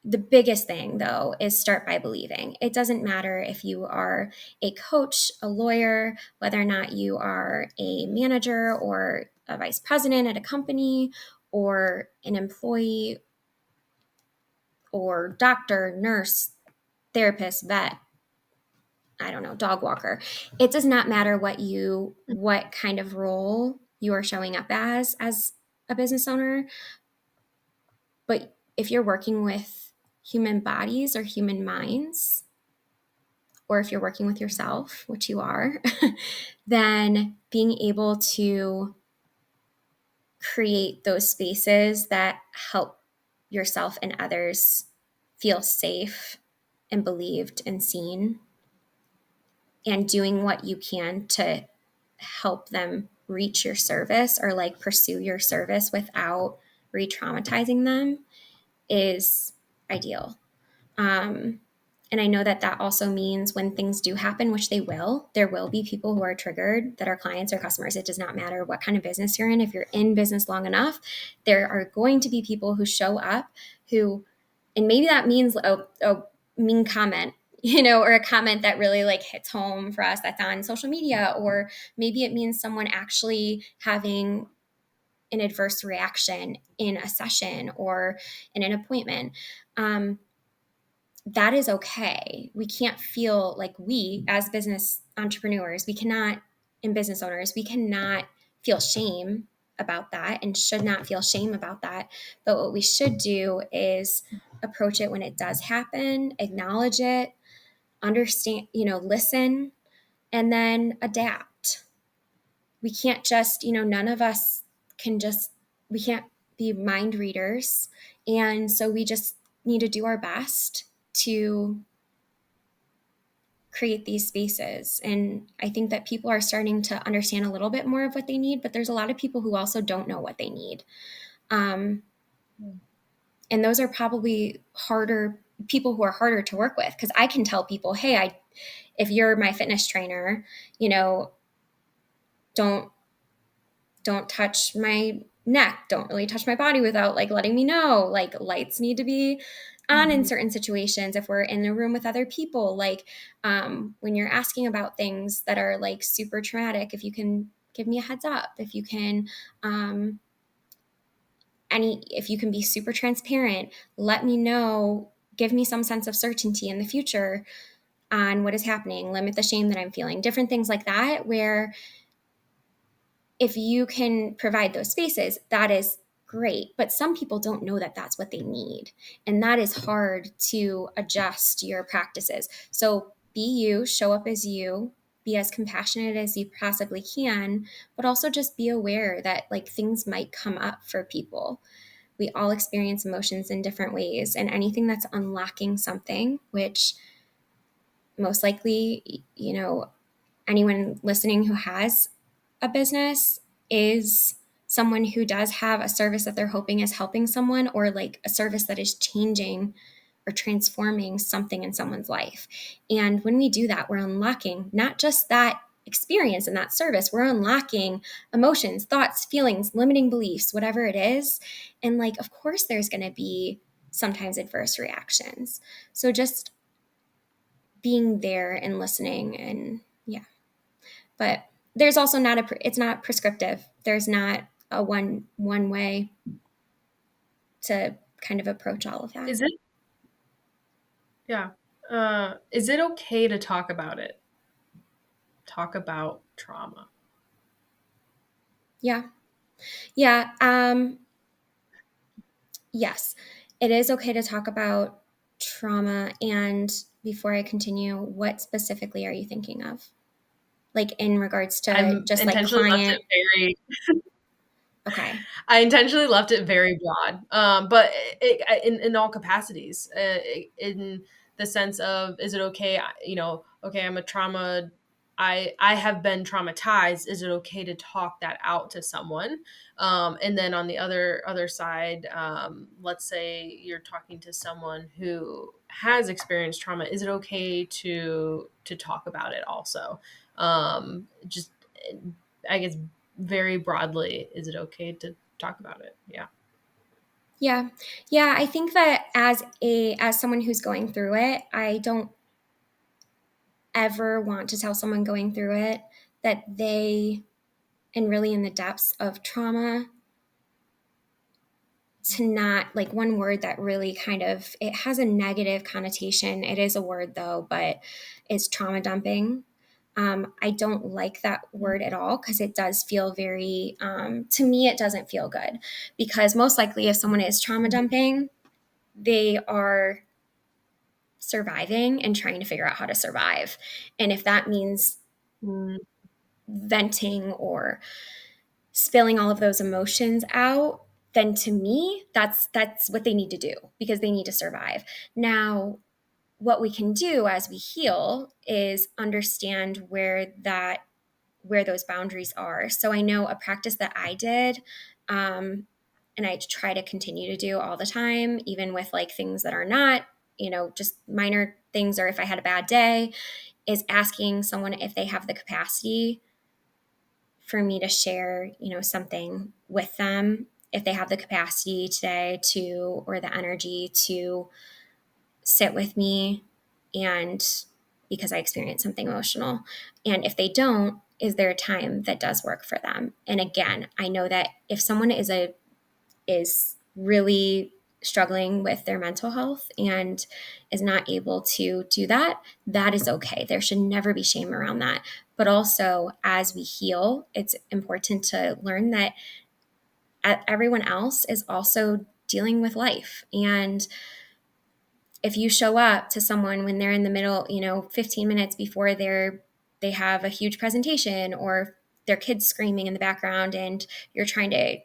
the biggest thing, though, is start by believing. It doesn't matter if you are a coach, a lawyer, whether or not you are a manager or a vice president at a company, or an employee, or doctor, nurse, therapist, vet, I don't know, dog walker. It does not matter what kind of role you are showing up as a business owner, but if you're working with human bodies or human minds, or if you're working with yourself, which you are, then being able to create those spaces that help yourself and others feel safe and believed and seen, and doing what you can to help them reach your service, or like pursue your service without re-traumatizing them, is ideal. Um, and I know that that also means when things do happen, which there will be people who are triggered that are clients or customers. It does not matter what kind of business you're in. If you're in business long enough, there are going to be people who show up who, and maybe that means a mean comment, or a comment that really like hits home for us that's on social media, or maybe it means someone actually having an adverse reaction in a session or in an appointment. That is okay. We can't feel like, we as business entrepreneurs, we cannot, and business owners, we cannot feel shame about that, and should not feel shame about that. But what we should do is approach it when it does happen, acknowledge it, understand, listen, and then adapt. We can't just, none of us can just, we can't be mind readers. And so we just need to do our best to create these spaces. And I think that people are starting to understand a little bit more of what they need, but there's a lot of people who also don't know what they need. And those are probably people who are harder to work with, because I can tell people, hey, if you're my fitness trainer, don't touch my neck, don't really touch my body without like letting me know. Like, lights need to be on in certain situations. If we're in a room with other people, like when you're asking about things that are like super traumatic, if you can give me a heads up, if you can if you can be super transparent, let me know, give me some sense of certainty in the future on what is happening, limit the shame that I'm feeling, different things like that, where if you can provide those spaces, that is great. But some people don't know that that's what they need. And that is hard to adjust your practices. So be you, show up as you, be as compassionate as you possibly can, but also just be aware that like things might come up for people. We all experience emotions in different ways, and anything that's unlocking something, which most likely, anyone listening who has a business is someone who does have a service that they're hoping is helping someone, or like a service that is changing or transforming something in someone's life. And when we do that, we're unlocking not just that experience and that service, we're unlocking emotions, thoughts, feelings, limiting beliefs, whatever it is. And like, of course, there's going to be sometimes adverse reactions. So just being there and listening, and yeah. But there's also it's not prescriptive. There's not a one way to kind of approach all of that. Is it? Yeah. Is it okay to talk about it? Talk about trauma. Yeah. Yeah. Yes, it is okay to talk about trauma. And before I continue, what specifically are you thinking of? Like in regards to I'm just like intentionally left it client? very Okay. I intentionally left it very broad, but in all capacities, in the sense of, is it okay? Okay, I'm a trauma. I have been traumatized. Is it okay to talk that out to someone? And then on the other side, let's say you're talking to someone who has experienced trauma. Is it okay to talk about it also? Just I guess very broadly, is it okay to talk about it? Yeah. Yeah. Yeah, I think that as someone who's going through it, I don't ever want to tell someone going through it that they, and really in the depths of trauma, to not, like, one word that really kind of, it has a negative connotation. It is a word though, but it's trauma dumping. I don't like that word at all, because it does feel very, to me, it doesn't feel good, because most likely if someone is trauma dumping, they are surviving and trying to figure out how to survive. And if that means Mm, venting or spilling all of those emotions out, then to me, that's what they need to do, because they need to survive. Now, what we can do as we heal is understand where those boundaries are. So I know a practice that I did, and I try to continue to do all the time, even with like things that are not, just minor things, or if I had a bad day, is asking someone if they have the capacity for me to share, something with them, if they have the capacity today to, or the energy to sit with me, and because I experienced something emotional. And if they don't, is there a time that does work for them? And again, I know that if someone is really struggling with their mental health and is not able to do that, that is okay. There should never be shame around that. But also, as we heal, it's important to learn that everyone else is also dealing with life. And if you show up to someone when they're in the middle, 15 minutes before they have a huge presentation, or their kids screaming in the background, and you're trying to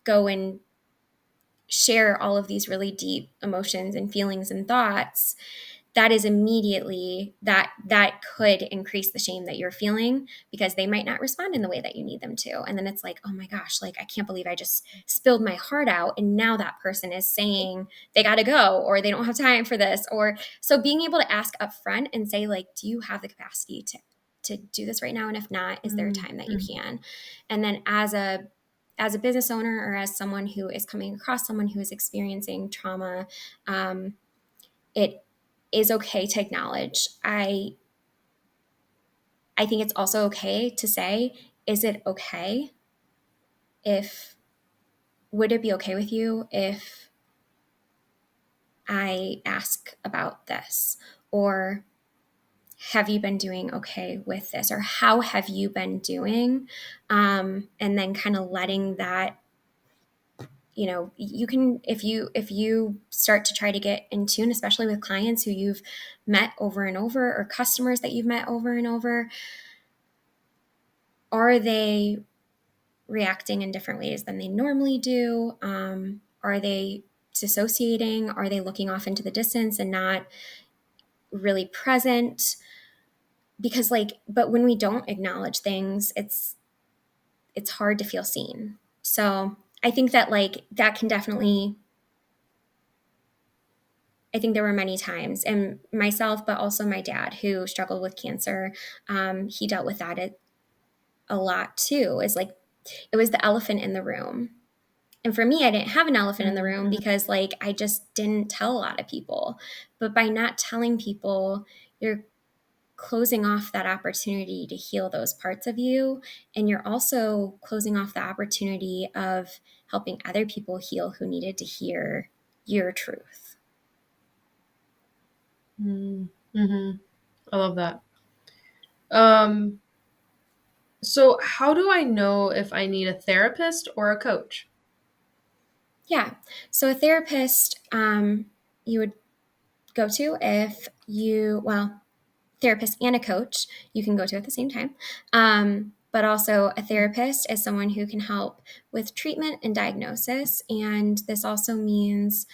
go and share all of these really deep emotions and feelings and thoughts, that is immediately that could increase the shame that you're feeling, because they might not respond in the way that you need them to. And then it's like, oh my gosh, like, I can't believe I just spilled my heart out, and now that person is saying they got to go, or they don't have time for this. Or so being able to ask up front and say, like, do you have the capacity to do this right now? And if not, is there a time that you can? And then as a business owner, or as someone who is coming across someone who is experiencing trauma, it is okay to acknowledge. I think it's also okay to say, is it okay if, would it be okay with you if I ask about this? Or have you been doing okay with this? Or how have you been doing? And then kind of letting that, you can, if you start to try to get in tune, especially with clients who you've met over and over, or customers that you've met over and over, are they reacting in different ways than they normally do? Are they dissociating? Are they looking off into the distance and not really present? Because, like, but when we don't acknowledge things, it's hard to feel seen. So I think that like that can definitely, I think there were many times, and myself, but also my dad who struggled with cancer. He dealt with that a lot too. Is like it was the elephant in the room. And for me, I didn't have an elephant in the room Mm-hmm. because like I just didn't tell a lot of people. But by not telling people, you're closing off that opportunity to heal those parts of you. And you're also closing off the opportunity of helping other people heal who needed to hear your truth. Mm-hmm. I love that. Um, so how do I know if I need a therapist or a coach? Yeah. So a therapist, you would go to if you, well, therapist and a coach you can go to at the same time. But also, a therapist is someone who can help with treatment and diagnosis. And this also means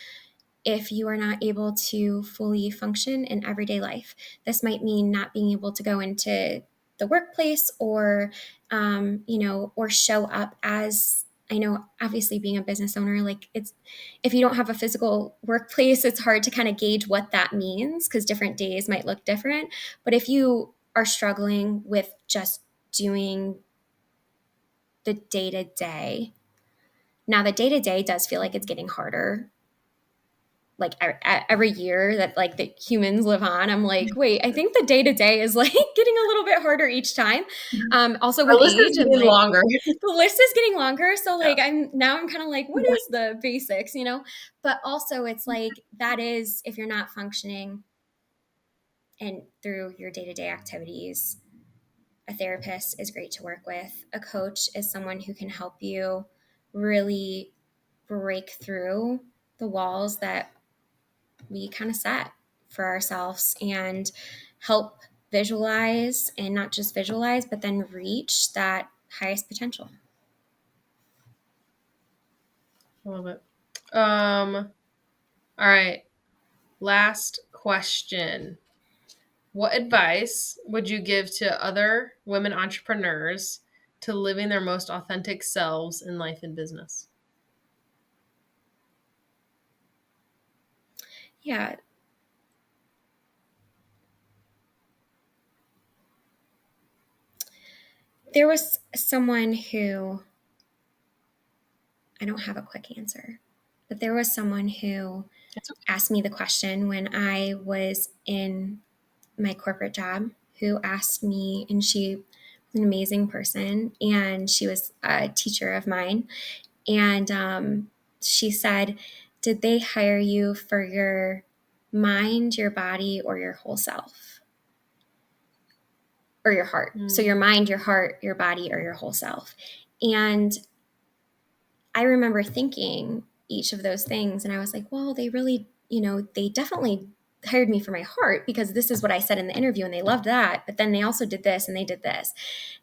if you are not able to fully function in everyday life. This might mean not being able to go into the workplace or, or show up as, I know, obviously being a business owner, like it's, if you don't have a physical workplace, it's hard to kind of gauge what that means because different days might look different. But if you are struggling with just doing the day to day, now the day to day does feel like it's getting harder like every year that like the humans live on. I'm like, wait, I think the day to day is like getting a little bit harder each time. Also Our with list is age and getting like longer. the list is getting longer. So Yeah. like I'm kind of like, what is the basics, But also it's like that is if you're not functioning and through your day to day activities, a therapist is great to work with. A coach is someone who can help you really break through the walls that we kind of set for ourselves and help visualize and not just visualize, but then reach that highest potential. I love it. All right. Last question. What advice would you give to other women entrepreneurs to living their most authentic selves in life and business? Yeah. There was someone who, I don't have a quick answer, but there was someone who It's okay. asked me the question when I was in my corporate job, who asked me, and she was an amazing person, and she was a teacher of mine. And she said, did they hire you for your mind, your body, or your whole self? Or your heart? So your Mm. mind, your heart, your body, or your whole self. And I remember thinking each of those things. And I was like, well, they really, they definitely hired me for my heart because this is what I said in the interview and they loved that. But then they also did this and they did this.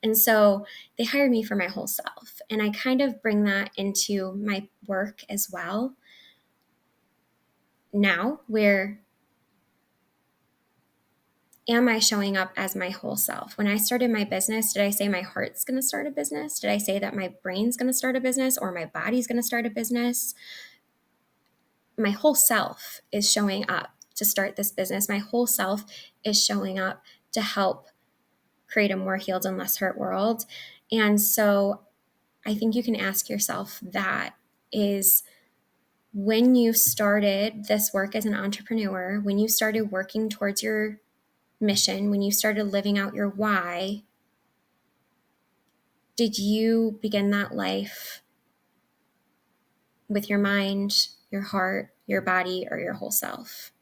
And so they hired me for my whole self. And I kind of bring that into my work as well now, where am I showing up as my whole self? When I started my business, did I say my heart's going to start a business? Did I say that my brain's going to start a business or my body's going to start a business? My whole self is showing up to start this business. My whole self is showing up to help create a more healed and less hurt world. And so I think you can ask yourself that is when you started this work as an entrepreneur, when you started working towards your mission, when you started living out your why, did you begin that life with your mind, your heart, your body, or your whole self?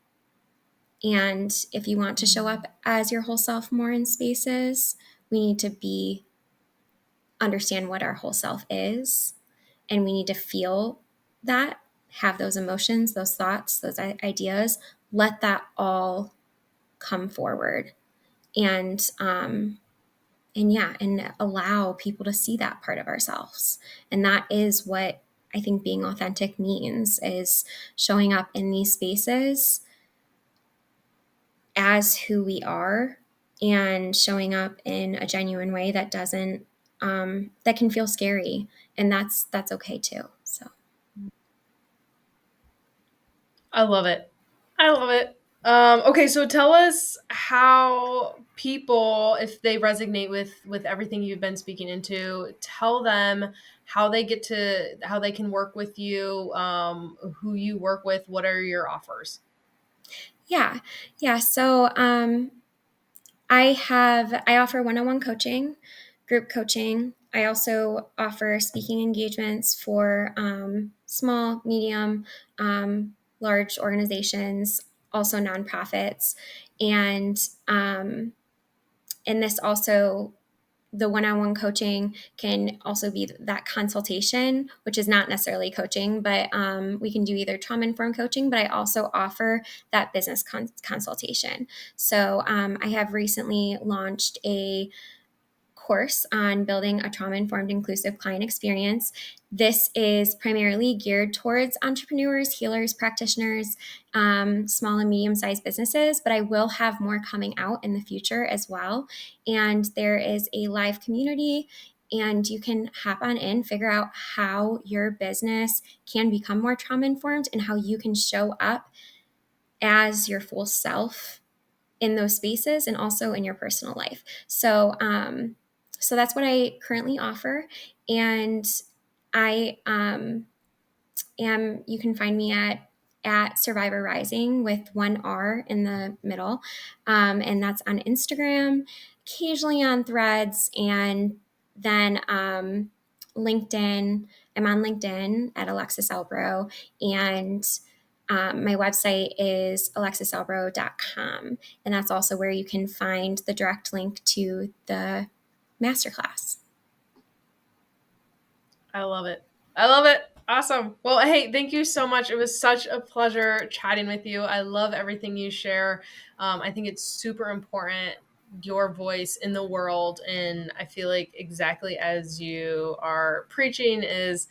And if you want to show up as your whole self more in spaces, we need to understand what our whole self is. And we need to feel that, have those emotions, those thoughts, those ideas, let that all come forward. And allow people to see that part of ourselves. And that is what I think being authentic means, is showing up in these spaces as who we are and showing up in a genuine way that doesn't that can feel scary, and that's okay too. So I love it. I love it. Okay, so tell us how people, if they resonate with everything you've been speaking into, tell them how they can work with you, who you work with, what are your offers? yeah. So I offer one-on-one coaching, group coaching. I also offer speaking engagements for small, medium, large organizations, also nonprofits, and this also, the one-on-one coaching can also be that consultation, which is not necessarily coaching, but we can do either trauma-informed coaching, but I also offer that business consultation. So I have recently launched a course on building a trauma-informed inclusive client experience. This is primarily geared towards entrepreneurs, healers, practitioners, small and medium-sized businesses, but I will have more coming out in the future as well. And there is a live community, and you can hop on in, figure out how your business can become more trauma-informed and how you can show up as your full self in those spaces and also in your personal life. So that's what I currently offer. And I you can find me at Survivor Rising with one R in the middle. And that's on Instagram, occasionally on Threads, and then LinkedIn. I'm on LinkedIn at Alexis Albro, and my website is alexisalbro.com. And that's also where you can find the direct link to the masterclass. I love it. I love it. Awesome. Well, hey, thank you so much. It was such a pleasure chatting with you. I love everything you share. I think it's super important, your voice in the world. And I feel like exactly as you are preaching is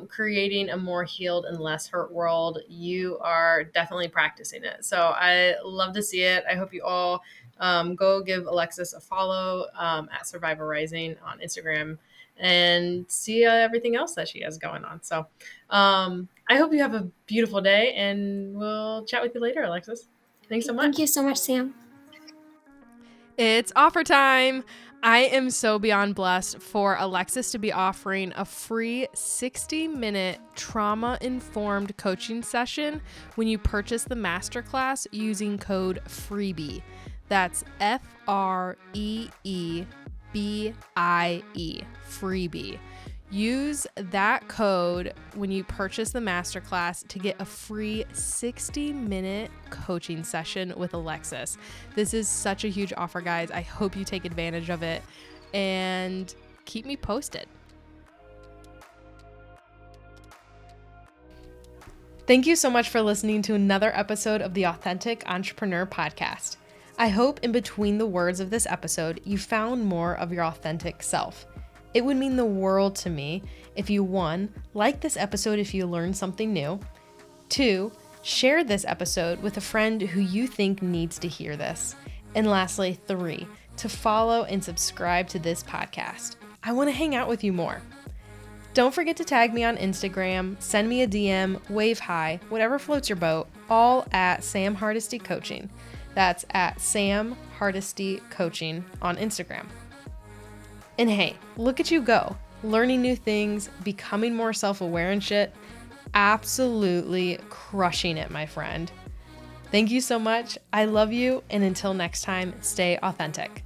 creating a more healed and less hurt world. You are definitely practicing it. So I love to see it. I hope you all go give Alexis a follow at Survivor Rising on Instagram and see everything else that she has going on. So I hope you have a beautiful day, and we'll chat with you later, Alexis. Thanks so much. Thank you so much, Sam. It's offer time. I am so beyond blessed for Alexis to be offering a free 60-minute trauma-informed coaching session when you purchase the masterclass using code freebie. That's FREEBIE, freebie. Use that code when you purchase the masterclass to get a free 60-minute coaching session with Alexis. This is such a huge offer, guys. I hope you take advantage of it and keep me posted. Thank you so much for listening to another episode of the Authentic Entrepreneur Podcast. I hope in between the words of this episode, you found more of your authentic self. It would mean the world to me if you, 1, like this episode if you learned something new, 2, share this episode with a friend who you think needs to hear this, and lastly, 3, to follow and subscribe to this podcast. I want to hang out with you more. Don't forget to tag me on Instagram, send me a DM, wave hi, whatever floats your boat, all at Sam Hardesty Coaching. That's at Sam Hardesty Coaching on Instagram. And hey, look at you go, learning new things, becoming more self-aware and shit. Absolutely crushing it, my friend. Thank you so much. I love you. And until next time, stay authentic.